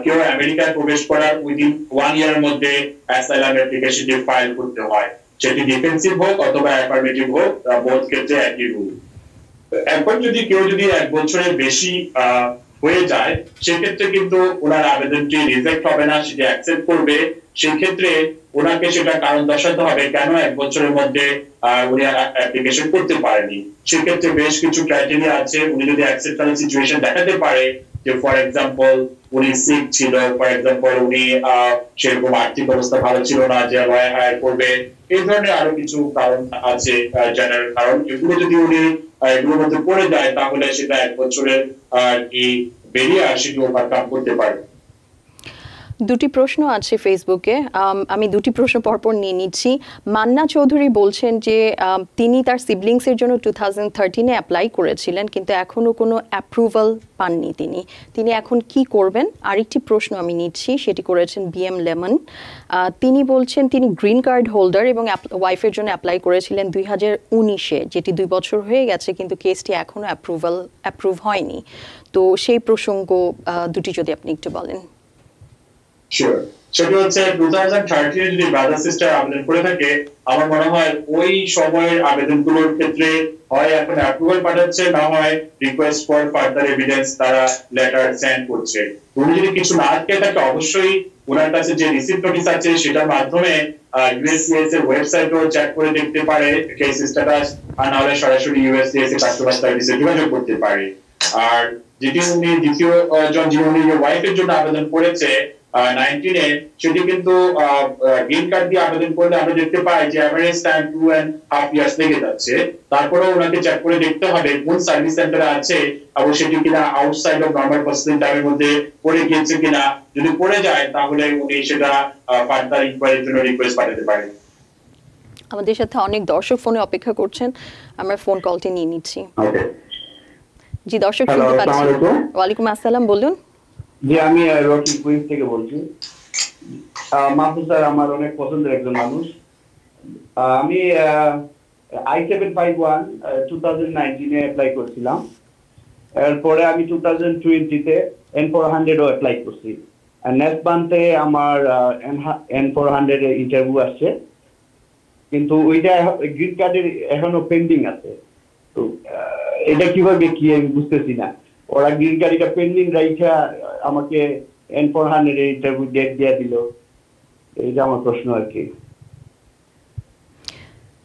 কেউ আমেরিকায় প্রবেশ করার উইদিন 1 ইয়ারের মধ্যে অ্যাসাইলাম অ্যাপ্লিকেশনটি ফাইল করতে হয়, সেটি ডিফেন্সিভ হোক অথবা অ্যাফার্মেটিভ হোক, বোথ ক্ষেত্রে একই রুল। এখন যদি কেউ 1 বছরের বেশি হয়ে যায় সেক্ষেত্রে কিন্তু ওনার আবেদনটি রিজেক্ট হবে না, সেটি অ্যাকসেপ্ট করবে। সেক্ষেত্রে ওনাকে সেটা কারণ দর্শাতে হবে কেন 1 বছরের মধ্যে উনি অ্যাপ্লিকেশন করতে পারেনি। সেক্ষেত্রে বেশ কিছু ক্রাইটেরিয়া আছে। উনি যদি অ্যাকসেপ্টেন্স সিচুয়েশন দেখাতে পারে, যে ফর এক্সাম্পল উনি সিক ছিল, ফর এক্সাম্পল উনি সেরকম আর্থিক অবস্থা ভালো ছিল না যে লয়ার হায়ার করবে, এই ধরনের আরো কিছু কারণ আছে জেনারেল কারণ। এগুলো যদি উনি এগুলোর মধ্যে পড়ে যায় তাহলে সেটা 1 বছরের বেরিয়ে সেটি ওভারকাম করতে পারে। দুটি প্রশ্ন আছে ফেসবুকে, আমি দুটি প্রশ্ন পরপর নিয়ে নিচ্ছি। মান্না চৌধুরী বলছেন যে তিনি তার সিবলিংসের জন্য 2013-এ অ্যাপ্লাই করেছিলেন, কিন্তু এখনো কোনো অ্যাপ্রুভাল পাননি তিনি এখন কি করবেন? আরেকটি প্রশ্ন আমি নিচ্ছি, সেটি করেছেন BM লেমন। তিনি বলছেন তিনি গ্রিন কার্ড হোল্ডার এবং ওয়াইফের জন্য অ্যাপ্লাই করেছিলেন 2019-এ, যেটি 2 বছর হয়ে গেছে, কিন্তু কেসটি এখনো অ্যাপ্রুভ হয়নি। তো সেই প্রসঙ্গ দুটি যদি আপনি একটু বলেন। Sure. সেটি হচ্ছে 2013 যদি ব্রাদার সিস্টার আবেদন করে থাকে, আমার মনে হয় ওই সময়ের আবেদনগুলোর ক্ষেত্রে হয় এখন অ্যাপ্রুভাল পাঠাচ্ছে, না হয় রিকোয়েস্ট ফর ফার্দার এভিডেন্স তারা লেটার সেন্ড করছে। উনি যদি কিছু না আটকে থাকে, অবশ্যই ওনার কাছে যে রিসিপ্ট নোটিস আছে সেটার মাধ্যমে ইউএসসিএস এর ওয়েবসাইটও চেক করে দেখতে পারে কেস স্ট্যাটাস, আর না হলে সরাসরি ইউএসসিএস এর কাস্টমার সার্ভিসে যোগাযোগ করতে পারে। আর যেটি উনি দ্বিতীয় জন যিনি উনি ওয়াইফের জন্য আবেদন করেছে 19 সেটি কিন্তু গ্রিন কার্ড দিয়ে আবেদন করলে আমরা দেখতে পাই যে এভারেজ টাইম 2.5 ইয়ার্স লেগে যাচ্ছে। তারপরেও ওনাকে চেক করে দেখতে হবে কোন সার্ভিস সেন্টারে আছে এবং সেটি কিনা আউটসাইড অফ নরমাল প্রসেসিং টাইমের মধ্যে পড়ে গিয়েছে কিনা। যদি পড়ে যায় তাহলে উনি সেটা ফার্দার ইনকোয়ারির জন্য রিকোয়েস্ট পাঠাতে পারেন। আমাদের সাথে অনেক দর্শক ফোনে অপেক্ষা করছেন, আমরা ফোন কলটি নিয়ে নিচ্ছি। জি দর্শক শুনতে পাচ্ছেন। ওয়ালাইকুম আসসালাম, বলুন। জি আমি রকি কুইন্স থেকে বলছি। মাহফুজ স্যার আমার অনেক পছন্দের একজন মানুষ। আমি I-751 2019 অ্যাপ্লাই করেছিলাম, এরপরে আমি 2020-তে N400 ও অ্যাপ্লাই করছি। নেক্সট মান্থে আমার N400 এর ইন্টারভিউ আসছে, কিন্তু ওইটা গ্রিন কার্ডের এখনো পেন্ডিং আছে। তো এটা কিভাবে কি আমি বুঝতেছি না। ওরা গ্রিন কার্ড এটা পেন্ডিং রাইখা আমাকে N400 এর ইন্টারভিউ ডেট দিয়ে দিল, এইটা আমার প্রশ্ন আর কি।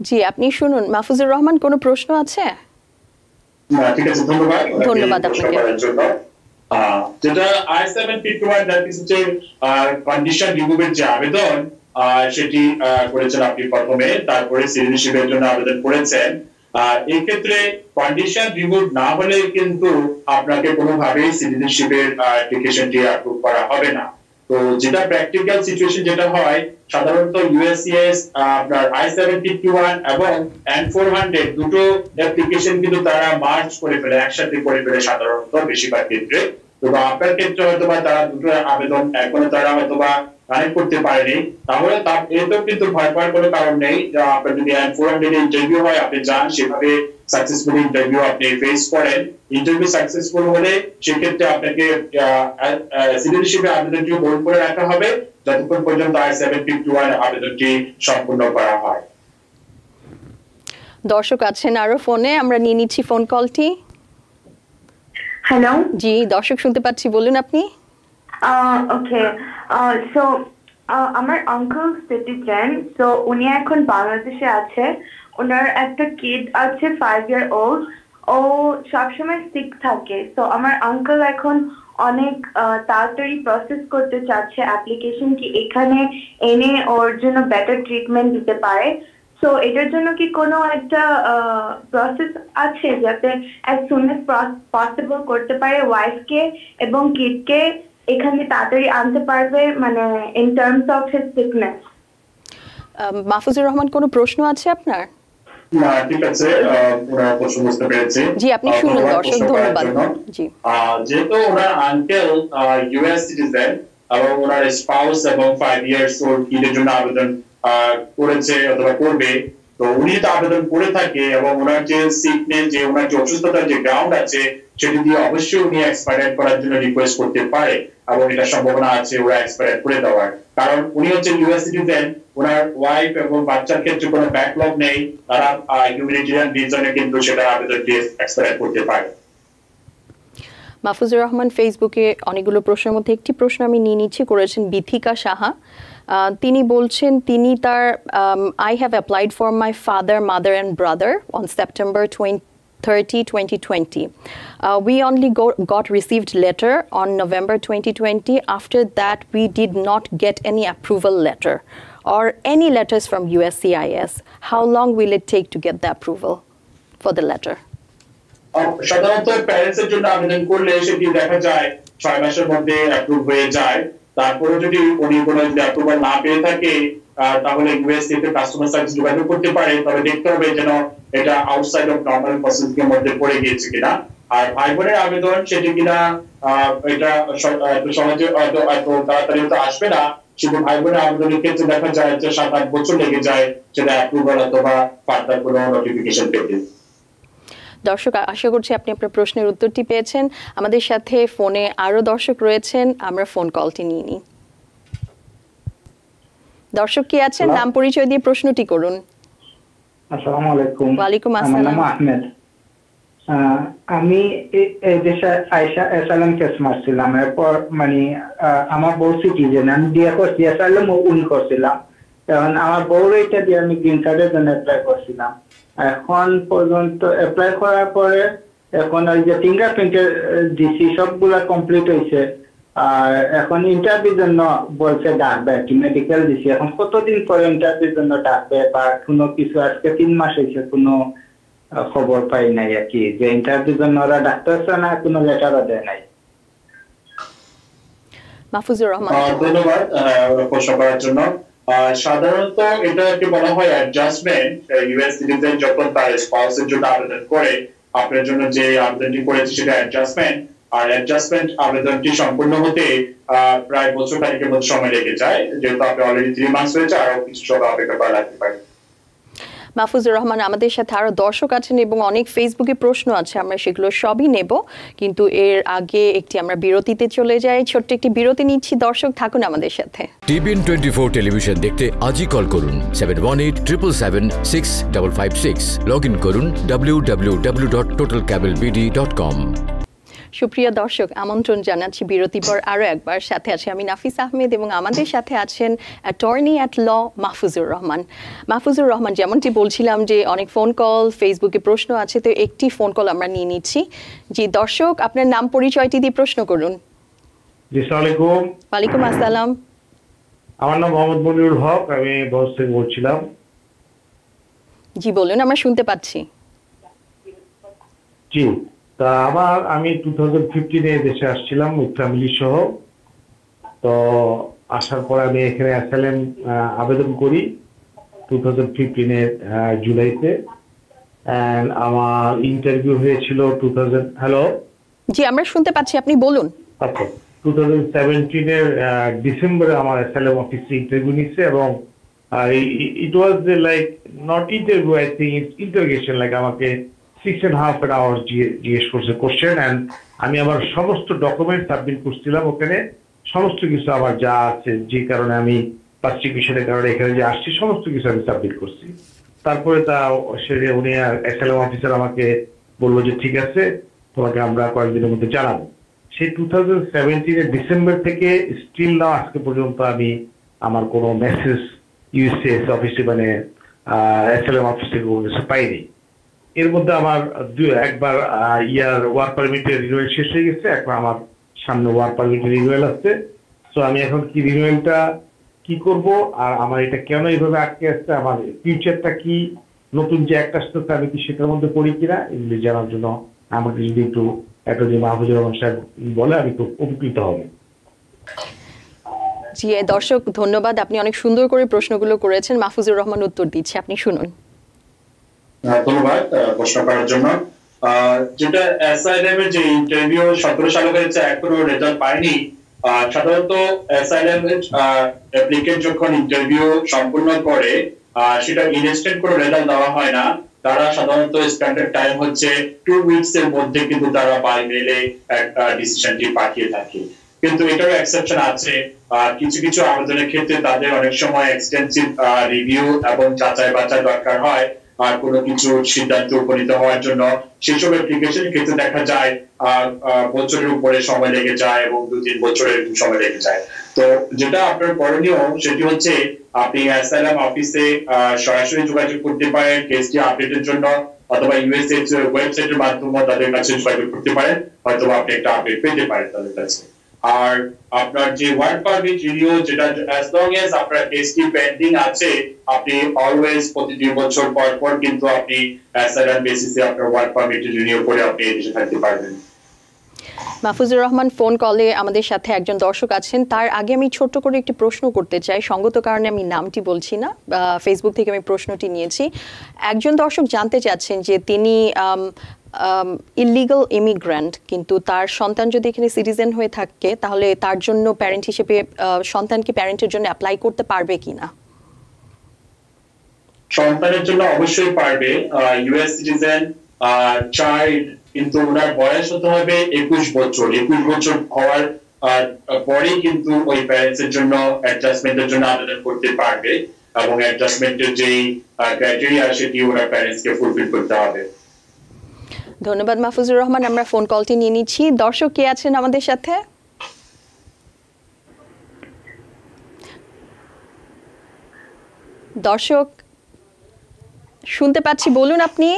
জি আপনি শুনুন, মাহফুজুর রহমান কোনো প্রশ্ন আছে? না ঠিক আছে, ধন্যবাদ। ধন্যবাদ আপনাকে। যেটা I-751 দ্যাট ইজ হচ্ছে কন্ডিশন রিমুভের যে আবেদন সেটি করেছেন আপনি প্রথমে, তারপরে সিটিজেনশিপের জন্য আবেদন করেছেন। এই ক্ষেত্রে কন্ডিশন রিমুভ না হলে কিন্তু আপনাকে কোনোভাবেই সিটিজেনশিপের অ্যাপ্লিকেশনটি অ্যাপ্রুভ করা হবে না। তো যেটা প্র্যাকটিক্যাল সিচুয়েশন যেটা হয়, সাধারণত ইউএসসিএস আপনার I-751 এবং N400 দুটো অ্যাপ্লিকেশন কিন্তু তারা মার্জ করে ফেলে, একসাথে করে ফেলে সাধারণত বেশিরভাগ ক্ষেত্রে। তো আপনার ক্ষেত্রে হয়তো বা তারা দুটো আবেদন এখনো তারা হয়তো বা কানেক্ট করতে পারেনি, তাহলে এতেও কিন্তু ভয় পাওয়ার কোনো কারণ নেই। আপনার যদি N400 ইন্টারভিউ হয়, আপনি যান, সেভাবে সাকসেসফুলি ইন্টারভিউ আপনি ফেস করেন। ইন্টারভিউ সাকসেসফুল হলে সেক্ষেত্রে আপনাকে সিটিজেনশিপে আবেদনটি হোল্ড করে রাখা হবে যতক্ষণ পর্যন্ত I-751 আবেদনটি সম্পূর্ণ করা হয়। দর্শক আছেন আরো ফোনে, আমরা নিয়ে নিচ্ছি ফোন কলটি। হ্যালো। জি দর্শক শুনতে পাচ্ছি, বলুন আপনি। ওকে, সো আমার আঙ্কেল সিটিজেন, সো উনি এখন বাংলাদেশে আছে। ওনার একটা কিড আছে 5 ইয়ার ওল্ড, ও সবসময় সিক থাকে। সো আমার আঙ্কেল এখন অনেক তাড়াতাড়ি প্রসেস করতে চাচ্ছে অ্যাপ্লিকেশন, কি এখানে এনে ওর জন্য বেটার ট্রিটমেন্ট দিতে পারে। সো এটার জন্য কি কোনো একটা প্রসেস আছে যাতে অ্যাজ সুন অ্যাজ পসিবল করতে পারে ওয়াইফকে এবং কিডকে এখানে তাড়াতাড়ি আনতে পারবে, মানে in terms of his sickness? Mahfuzur Rahman কোনো প্রশ্ন আছে আপনার? না ঠিক আছে, ওনার প্রশ্ন বুঝতে পেরেছি। জি আপনি শুনুন দর্শক, ধন্যবাদ। জি যেহেতু ওনার আঙ্কেল ইউএস সিটিজেন এবং ওনার স্পাউস এবং 5 ইয়ার্স ওল্ড কিডের জন্য আবেদন করেছে অথবা করবে, তো উনি তো আবেদন করে থাকে এবং ওনার যে সিকনেস, যে ওনার যে অসুস্থতার যে গ্রাউন্ড আছে সেটি দিয়ে অবশ্যই উনি এক্সপায়ার করার জন্য রিকোয়েস্ট করতে পারে এবং এটা সম্ভাবনা আছে ওরা এক্সপায়ার করে দেওয়ার, কারণ উনি হচ্ছে ইউএস সিটিজেন। ওনার ওয়াইফ এবং বাচ্চার ক্ষেত্রে কোনো ব্যাকলগ নেই, তারা হিউম্যানিটেরিয়ান রিজনে কিন্তু সেটা আবেদনটি এক্সপায়ার করতে পারে। মাহফুজুর রহমান ফেসবুকে অনেকগুলো প্রশ্নের মধ্যে একটি প্রশ্ন আমি নিয়ে নিচ্ছি, করেছেন বিথিকা সাহা। তিনি বলছেন তিনি তার I have applied for my father, mother and brother on September 30, 2020. We only got received letter on November 2020. After that, we did not get any approval letter or any letters from USCIS. How long will it take to get the approval for the letter? সাধারণত প্যারেন্টসের জন্য আবেদন করলে সেটি দেখা যায় 6 মাসের মধ্যে approve হয়ে যায়। তারপরে যদি উনি কোনো অ্যাপ্রুভাল না পেয়ে থাকে তাহলে ইউএসসি তে কাস্টমার সার্ভিস যোগাযোগ করতে পারে, তবে দেখতে হবে যেন এটা আউটসাইড অফ নরমাল প্রসেসিং এর মধ্যে পড়ে গিয়েছে কিনা। আর ভাই বোনের আবেদন সেটি কিনা এটা সহজে এত তাড়াতাড়ি তো আসবে না, শুধু ভাই বোনের আবেদনের ক্ষেত্রে দেখা যায় যে 7-8 বছর লেগে যায় সেটা অ্যাপ্রুভাল অথবা ফার্দার কোনো নোটিফিকেশন পেতে। দর্শক আশা করছি আপনি আপনার প্রশ্নের উত্তরটি পেয়েছেন। আমাদের সাথে ফোনে আরো দর্শক রয়েছেন, আমরা ফোন কলটি নিয়ে নিই। দর্শক কি আছেন, নাম পরিচয় দিয়ে প্রশ্নটি করুন। আসসালামু আলাইকুম। ওয়ালাইকুম আমার আসসালাম। নাম আহমেদ। আমি এই দেশে আয়সা অ্যাসাইলাম কেস মারছিলাম, এরপর মানে আমার বউ সিটিজেন, আমি বিয়ে করছি, অ্যাসাইলাম উনি করছিলাম। এখন আমার বউর এটা দিয়ে আমি গ্রিন কার্ডের জন্য অ্যাপ্লাই করছিলাম। এখন পর্যন্ত অ্যাপ্লাই করার পরে এখন ওই যে ফিঙ্গারপ্রিন্টের দিছি, সবগুলা কমপ্লিট হয়েছে। আর এখন ইন্টারভিউর জন্য বলছে ডাকবে, মেডিকেল দিছি। এখন কতদিন পরে ইন্টারভিউর জন্য ডাকবে বা কোনো কিছু? আজকে 3 মাস হয়েছে, কোনো খবর পাই নাই আর কি, যে ইন্টারভিউর জন্য ওরা ডাকতেছে না, কোনো লেটারও দেয় নাই। মাহফুজুর রহমান। ধন্যবাদ প্রশ্ন করার জন্য। সাধারণত এটাকে বলা হয় অ্যাডজাস্টমেন্ট। ইউএস সিটিজেন যখন তার স্পাউসের জন্য আবেদন করে, আপনার জন্য যে আবেদনটি করেছে সেটা অ্যাডজাস্টমেন্ট। আর অ্যাডজাস্টমেন্ট আবেদনটি সম্পূর্ণ হতে প্রায় বছর খানিকের মতো সময় লেগে যায়, যেহেতু আপনি অলরেডি 3 মাস হয়েছে, আরো কিছু সময় অপেক্ষা করা লাগতে পারে। মাহফুজুর রহমান, আমাদের সাথে আরো দর্শক আছেন এবং অনেক ফেসবুকে প্রশ্ন আছে, আমরা সেগুলো সবই নেব, কিন্তু এর আগে একটি আমরা বিরতিতে চলে যাই। ছোট্ট একটি বিরতি নিচ্ছি, দর্শক থাকুন আমাদের সাথে। টিভিএন 24 টেলিভিশন দেখতে আজই কল করুন 7187776556। লগ ইন করুন www.totalcablebd.com। সুপ্রিয় দর্শক, আমন্ত্রণ জানাচ্ছি বিরতি পর আরও একবার। সাথে আছি আমি নাফিস আহমেদ এবং আমাদের সাথে আছেন attorney at law Mahfuzur Rahman. Mahfuzur Rahman, যেমনটি বলছিলাম যে অনেক ফোন কল, ফেসবুকে প্রশ্ন আছে, তো একটি ফোন কল আমরা নিয়ে নিচ্ছি। জি দর্শক, আপনার নাম পরিচয়টি দিয়ে প্রশ্ন করুন। জি আসসালামু আলাইকুম। ওয়ালাইকুম আসসালাম। আমার নাম মোহাম্মদ মনিরুল হক, আমি বস থেকে বলছিলাম। জি বলুন, আমরা শুনতে পাচ্ছি। জি, তা আমি 2015-এ দেশে আসছিলাম উইথ ফ্যামিলি সহ। তো আসার পর আমি এখানে অ্যাসাইলাম আবেদন করি 2015-এর জুলাইতে। এন্ড আমার ইন্টারভিউ হয়েছিল 2000। হ্যালো, জি আমরা শুনতে পাচ্ছি, আপনি বলুন। আচ্ছা, 2017-এর ডিসেম্বরে আমার অ্যাসাইলাম অফিসে ইন্টারভিউ নিচ্ছে, এবং it was like not interview, I think it's interrogation. Like আমাকে 6.5 hours জিজ্ঞেস করছে কোশ্চেন, অ্যান্ড আমি আমার সমস্ত ডকুমেন্ট সাবমিট করছিলাম ওখানে। সমস্ত কিছু আমার যা আছে, যে কারণে আমি পার্সিকিউশনের কারণে এখানে যে আসছি, সমস্ত কিছু আমি সাবমিট করছি। তারপরে উনি অ্যাসাইলাম অফিসার আমাকে বললো যে ঠিক আছে, তোমাকে আমরা কয়েকদিনের মধ্যে জানাবো। সেই 2017-এর ডিসেম্বর থেকে স্টিল নাও আজকে পর্যন্ত আমি আমার কোনো মেসেজ ইউএসএস অফিসে মানে অ্যাসাইলাম অফিস থেকে কোনো কিছু পাইনি। এর মধ্যে আমার একবার ওয়ার্ক পারমিটের রিনিউয়াল শেষ হয়ে গেছে, এখন আমার সামনে ওয়ার্ক পারমিটের রিনিউয়াল আছে। সো আমি এখন কি রিনিউয়ালটা কি করব, আর আমার এটা কেন এইভাবে আটকে আসছে, আমার ফিউচারটা কি, নতুন যে একটা আসতেছে আমি কি সেটার মধ্যে পড়ি কিনা, এগুলি জানার জন্য আমাকে যদি একটু অ্যাটর্নি মাহফুজুর রহমান সাহেব বলে আমি খুব উপকৃত হব। জি দর্শক ধন্যবাদ, আপনি অনেক সুন্দর করে প্রশ্নগুলো করেছেন। মাহফুজুর রহমান উত্তর দিচ্ছে, আপনি শুনুন। ধন্যবাদ প্রশ্ন করার জন্য। যেটা অ্যাসাইলাম এর যে ইন্টারভিউ 17 সালে হয়েছে, এখনো রেজাল্ট পায়নি। সাধারণত অ্যাসাইলাম অ্যাপ্লিকেন্ট যখন ইন্টারভিউ সম্পূর্ণ করে, সেটা ইনস্ট্যান্ট করে রেজাল্ট দেওয়া হয় না। তারা সাধারণত স্ট্যান্ডার্ড টাইম হচ্ছে 2 উইকস এর মধ্যে কিন্তু তারা বাই মেলে একটা ডিসিশনটি পাঠিয়ে থাকে। কিন্তু এটারও এক্সেপশন আছে। কিছু কিছু আবেদনের ক্ষেত্রে তাদের অনেক সময় এক্সটেন্সিভ রিভিউ এবং যাচাই বাছাই দরকার হয়, আর কোনো কিছু সিদ্ধান্ত উপনীত হওয়ার জন্য। সেসব অ্যাপ্লিকেশনের ক্ষেত্রে দেখা যায় বছরের উপরে সময় লেগে যায় এবং 2-3 বছরের সময় লেগে যায়। তো যেটা আপনার করণীয় সেটি হচ্ছে আপনি অ্যাসাইলাম অফিসে সরাসরি যোগাযোগ করতে পারেন কেসটি আপডেটের জন্য, অথবা ইউএসএস ওয়েবসাইটের মাধ্যমে তাদের কাছে যোগাযোগ করতে পারেন, হয়তো আপনি একটা আপডেট পেতে পারেন তাদের কাছে। আর আপনার যে ওয়ার্ক পারমিট রিনিউ, যেটা as long as আপনার কেসটি পেন্ডিং আছে, আপনি অলওয়েজ প্রতি 2 বছর পর পর কিন্তু আপনি অ্যাসাইলাম বেসিসে আপনার ওয়ার্ক পারমিট রিনিউ করে আপনি দেশে থাকতে পারবেন। মাহফুজুর রহমান ফোন কলে আমাদের সাথে একজন দর্শক আছেন। তার আগে আমি ছোট্ট করে একটি প্রশ্ন করতে চাই, সঙ্গত কারণে আমি নামটি বলছি না, ফেসবুক থেকে আমি প্রশ্নটি নিয়েছি। একজন দর্শক জানতে চাচ্ছেন যে তিনি ইলিগাল ইমিগ্র্যান্ট, কিন্তু তার সন্তান যদি এখানে সিটিজেন হয়ে থাকে, তাহলে তার জন্য প্যারেন্ট হিসেবে সন্তান কি প্যারেন্টের জন্য অ্যাপ্লাই করতে পারবে কিনা? সন্তানের জন্য অবশ্যই পারবে। ইউএস সিটিজেন চাইল্ড, কিন্তু ওনার বয়স হতে হবে 21 বছর। 21 বছর হওয়ার পরেই কিন্তু ওই প্যারেন্টস এর জন্য অ্যাডজাস্টমেন্টের জন্য আবেদন করতে পারবে এবং অ্যাডজাস্টমেন্টের যে ক্রাইটেরিয়া সেটি ওরা প্যারেন্টস কে ফুলফিল করতে হবে। ধন্যবাদ মাহফুজুর রহমান। আমরা ফোন কলটি নিয়ে নিচ্ছি। দর্শক কে আছেন আমাদের সাথে? দর্শক শুনতে পাচ্ছি, বলুন আপনি।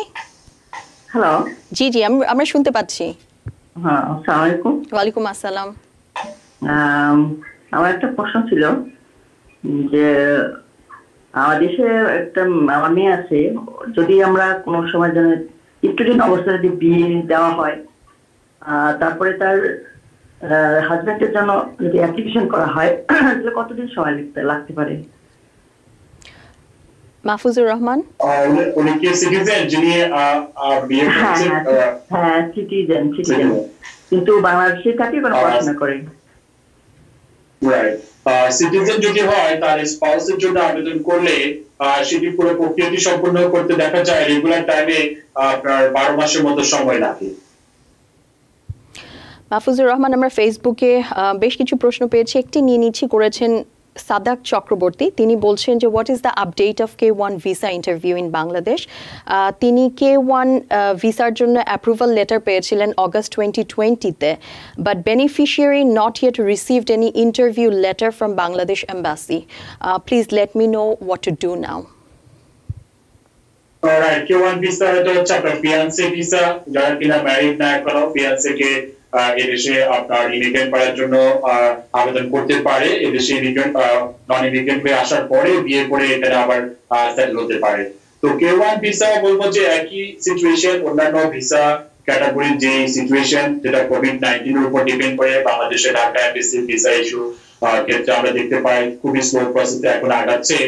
হ্যালো। জি জি আমরা শুনতে পাচ্ছি। হ্যাঁ, আসসালামু আলাইকুম। ওয়ালাইকুম আসসালাম। আমার একটা প্রশ্ন ছিল যে আমার দেশে একটা আমার মেয়ে আছে, যদি আমরা কোনো সময় যেন স্টুডেন্ট অবস্থায় যদি বিয়ে দেওয়া হয়, তারপরে তার হাজবেন্ডের জন্য যদি অ্যাপ্লিকেশন করা হয়, তাহলে কতদিন সময় লাগতে পারে? মাহফুজুর রহমান। উনি কি সিটিজেন যিনি বিয়ে করেছেন? হ্যাঁ, সিটিজেন। কিন্তু বাংলাদেশে থাকে কোনো পড়াশোনা করে। রাইট। সিটিজেন যদি হয় তার স্পাউসের জন্য আবেদন করলে সেটি পুরো প্রক্রিয়াটি সম্পূর্ণ করতে দেখা যায় রেগুলার টাইমে আপনার 12 মাসের মতো সময় লাগে। মাহফুজুর রহমান, আমরা ফেসবুকে বেশ কিছু প্রশ্ন পেয়েছি, একটি নিয়ে নিচ্ছি। করেছেন সাদাক চক্রবর্তী। তিনি বলছেন যে what is the update of K1 visa interview in Bangladesh. তিনি K1 ভিসার জন্য অ্যাপ্রুভাল লেটার পেয়েছিলেন অগস্ট 2020-তে, but beneficiary not yet received any interview letter from Bangladesh embassy. Please let me know what to do now. Alright, K1 visa এটা হচ্ছে আপনার fiancée visa, যারা কিনা ম্যারিড না এখনো, ফিয়ান্সে কে এদেশে আপনার ইমিগ্রেন্ট করার জন্য আবেদন করতে পারে। এদেশে ইমিগ্রেন্ট নন ইমিগ্রেন্ট হয়ে আসার পরে বিয়ে করে এখানে আবার সেটেল হতে পারে। তো K1 ভিসা বলবো যে একই সিচুয়েশন অন্যান্য ভিসা ক্যাটাগরির যে সিচুয়েশন, যেটা COVID-19 এর উপর ডিপেন্ড করে। বাংলাদেশে ঢাকা এমবিসি ভিসা ইস্যু ক্ষেত্রে আমরা দেখতে পাই খুবই স্লো প্রসেসে এখন আগাচ্ছে।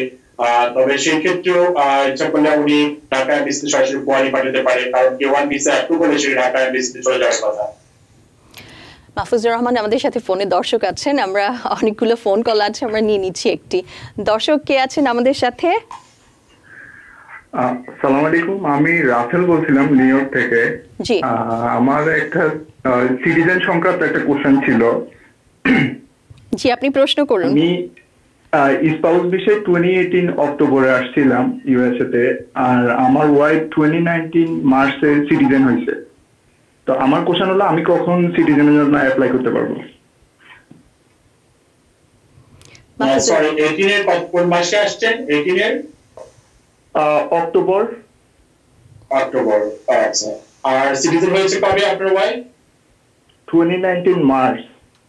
তবে সেই ক্ষেত্রেও ইচ্ছা করলে উনি ঢাকা এমবিসি সরাসরি কোয়ারি পাঠাতে পারে, কারণ K1 ভিসা অ্যাপ্রুভাল হলে সেটা ঢাকা এমবিসি চলে যাওয়ার কথা। মাহফুজুর রহমান, আমাদের সাথে ফোনে দর্শক আছেন, আমরা অনেকগুলো ফোন কল আছে, আমরা নিয়ে নিচ্ছি একটি। দর্শক কে আছেন আমাদের সাথে? আসসালামু আলাইকুম, আমি রাফেল বলছিলাম নিউ ইয়র্ক থেকে। জি, আমার একটা সিটিজেন সংক্রান্ত একটা কোশ্চেন ছিল। জি আপনি প্রশ্ন করুন। আমি স্পাউস বিষয়ে 2018 অক্টোবরে আসছিলাম ইউএসএ তে, আর আমার ওয়াইফ 2019 মার্চে সিটিজেন হয়েছে। তো আমার কোশ্চেন হলো আমি কখন সিটিজেনের জন্য অ্যাপ্লাই করতে পারবো? সরি, 18 এর কোন মাসে আসছেন? 18 এর অক্টোবর। আচ্ছা। আর সিটিজেন হয়েছে কবে আপনার ওয়াইফ? 2019 মার্চ,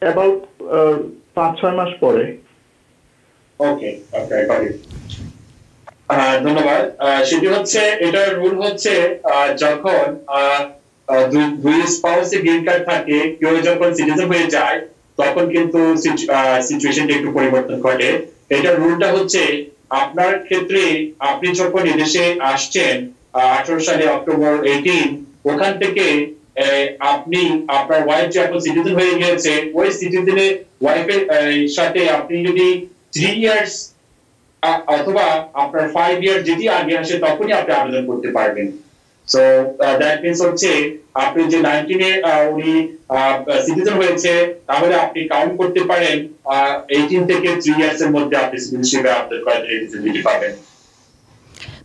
অ্যাবাউট 5-6 মাস পরে। ওকে, ধন্যবাদ। সেটি হচ্ছে, এটার রুল হচ্ছে যখন দুই স্পাউসে গ্রিন কার্ড থাকে, কেউ যখন সিটিজেন হয়ে যায় তখন কিন্তু সিচুয়েশনটা একটু পরিবর্তন ঘটে। এটার রুলটা হচ্ছে আপনার ক্ষেত্রে আপনি যখন এদেশে আসছেন 18 সালে অক্টোবর 18, ওখান থেকে আপনি আপনার ওয়াইফ যে এখন সিটিজেন হয়ে গিয়েছে, ওই সিটিজেনের ওয়াইফের সাথে আপনি যদি 3 ইয়ার্স অথবা আপনার 5 ইয়ার যেটি আগে আসে তখনই আপনি আবেদন করতে পারবেন। সো দ্যাট মিন্স হচ্ছে আপনি যে 19 এ উনি সিটিজেন হয়েছে, তাহলে আপনি কাউন্ট করতে পারেন 18 থেকে 3 ইয়ার্স এর মধ্যে আপনি সিটিজেনশিপে আবেদন করার এলিজিবিলিটি পাবেন।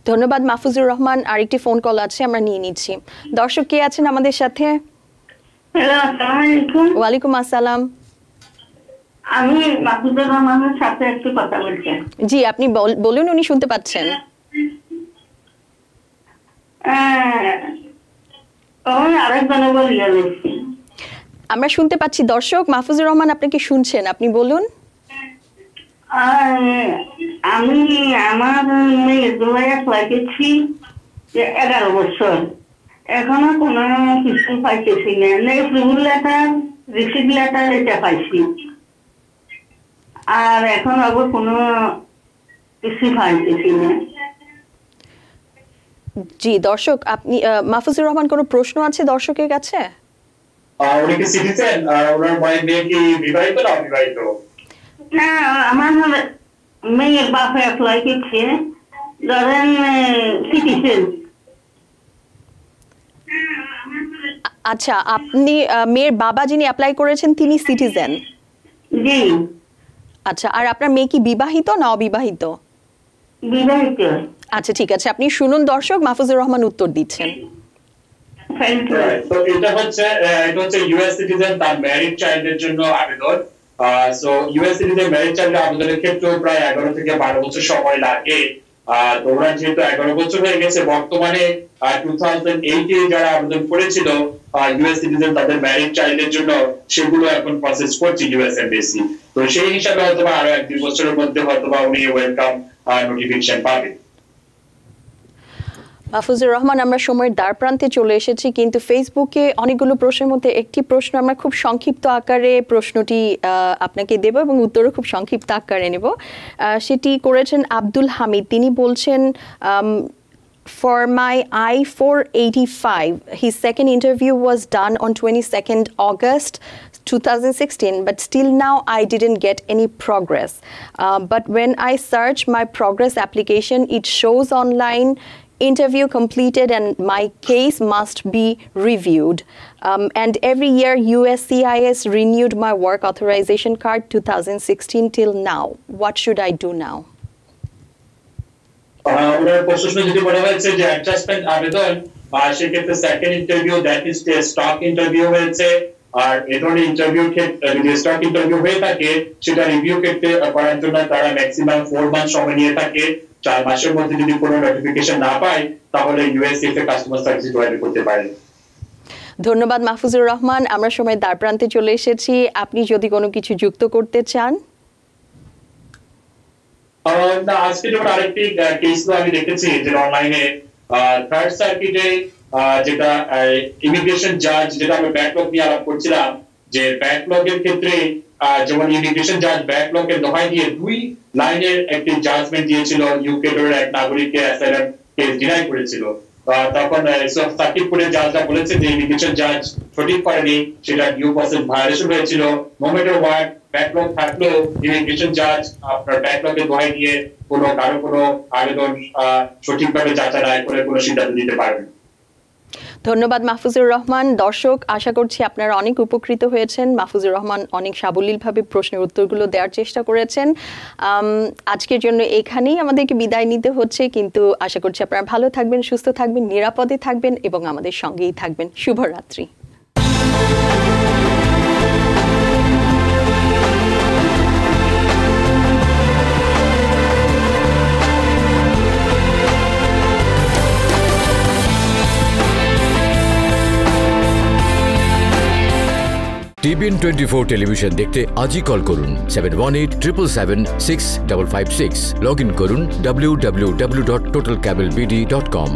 ধন্যবাদ মাহফুজুর রহমান। আরেকটি ফোন কল আছে, আমরা নিয়ে নিচ্ছি। দর্শক কে আছেন আমাদের সাথে? হ্যালো, আসসালামু আলাইকুম। ওয়ালাইকুম আসসালাম। আমি মাহফুজুর রহমানের সাথে একটু কথা বলছি। জি আপনি বলুন, উনি শুনতে পাচ্ছেন। আমরা শুনতে পাচ্ছি। দর্শক, মাহফুজুর রহমান আপনাকে শুনছেন, আপনি বলুন। আমি আমার মেয়ের জন্য অ্যাপ্লাই করছি 11 বছর, এখনো কোনো কিছু পাইতেছি না। এপ্রুভাল লেটার, রিসিভ লেটার এটা পাইছি, আর এখন আবার কোনো কিছু পাইতেছি না। জি দর্শক, আপনি মাহফুজুর রহমান, কোনো প্রশ্ন আছে দর্শকের কাছে? উনি কি সিটিজেন? ওনার মেয়ে কি বিবাহিত না অবিবাহিত? না, আমার মেয়ের বাপে অ্যাপ্লাই করছে, ধরেন সিটিজেন। আচ্ছা, আপনি মেয়ের বাবা যিনি অ্যাপ্লাই করেছেন তিনি সিটিজেন? জি। আচ্ছা, আর আপনার মেয়ে কি বিবাহিত না অবিবাহিত? বিবাহিত। আচ্ছা ঠিক আছে, আপনি শুনুন দর্শক, মাহফুজুর রহমান উত্তর দিচ্ছেন। তো এটা হচ্ছে ইউএস সিটিজেন তার ম্যারিড চাইল্ডের জন্য আবেদন। সো ইউএস সিটিজেন ম্যারিড চাইল্ডের আবেদনের ক্ষেত্রে প্রায় 11 থেকে 12 বছর সময় লাগে। তোমরা যেহেতু 11 বছর হয়ে গেছে, বর্তমানে 2008 যারা আবেদন করেছিল ইউএস সিটিজেন তাদের ম্যারিড চাইল্ডের জন্য, সেগুলো এখন প্রসেস করছে ইউএস এমবেসি। তো সেই হিসাবে হয়তো আরো 1-2 বছরের মধ্যে হয়তো উনি ওয়েলকাম নোটিফিকেশন পাবেন। মাহফুজুর রহমান, আমরা সময়ের দ্বার প্রান্তে চলে এসেছি, কিন্তু ফেসবুকে অনেকগুলো প্রশ্নের মধ্যে একটি প্রশ্ন আমরা খুব সংক্ষিপ্ত আকারে প্রশ্নটি আপনাকে দেব এবং উত্তরও খুব সংক্ষিপ্ত আকারে নেব। সেটি করেছেন আব্দুল হামিদ। তিনি বলছেন, for my I-485, his second interview was done on 22nd August 2016, but still now I didn't get any progress. But when I search my progress application, it shows online interview completed and my case must be reviewed. And every year USCIS renewed my work authorization card 2016 till now. What should I do now? ওনার প্রশ্ন যদি বলা হয়েছে যে adjustment আবেদন, সেক্ষেত্রে second interview that is stock interview হয়েছে, আর এই ধরনের ইন্টারভিউ ক্ষেত্রে যদি স্টক ইন্টারভিউ হয়ে থাকে সেটা রিভিউ ক্ষেত্রে করার জন্য তারা ম্যাক্সিমাম 4 মাস সময় নিয়ে থাকে। 4 মাসের মধ্যে যদি কোনো নোটিফিকেশন না পায় তাহলে ইউএসএফ এ কাস্টমার সার্ভিস যোগাযোগ করতে পারে। ধন্যবাদ মাহফুজুর রহমান, আমরা সময় দ্বার প্রান্তে চলে এসেছি। আপনি যদি কোনো কিছু যুক্ত করতে চান। না, আজকে যখন আরেকটি কেস আমি দেখেছি যে অনলাইনে থার্ড সার্কিটে যেটা ইমিগ্রেশন জাজ, যেটা আমরা ব্যাকলগ নিয়ে আলাপ করছিলাম, যে ব্যাকলগের ক্ষেত্রে যেমন ইমিগ্রেশন জাজ ব্যাকলগের দফায় দিয়ে 2 লাইনের একটি জাজমেন্ট দিয়েছিল, ইউকের এক নাগরিককে অ্যাসাইলাম কেস ডিনাই করেছিল। তখন সার্কিট কোর্টের জাজরা বলেছে যে ইমিগ্রেশন জাজ সঠিক করেনি, সেটা ডিউ প্রসেস ভায়োলেশন হয়েছিল। নো ম্যাটার হোয়াট ব্যাকলগ থাকলেও ইমিগ্রেশন জাজ আপনার ব্যাকলগের দোহাই দিয়ে কারো কোনো আবেদন সঠিকভাবে যাচাই না করে কোনো সিদ্ধান্ত দিতে পারবেন। ধন্যবাদ মাহফুজুর রহমান। দর্শক, আশা করছি আপনারা অনেক উপকৃত হয়েছেন। মাহফুজুর রহমান অনেক সাবলীলভাবে প্রশ্নের উত্তরগুলো দেওয়ার চেষ্টা করেছেন। আজকের জন্য এখানেই আমাদেরকে বিদায় নিতে হচ্ছে, কিন্তু আশা করছি আপনারা ভালো থাকবেন, সুস্থ থাকবেন, নিরাপদে থাকবেন এবং আমাদের সঙ্গেই থাকবেন। শুভরাত্রি। TBN 24 টেলিভিশন দেখতে আজই কল করুন 7187776556। লগ ইন করুন www.totalcablebd.com।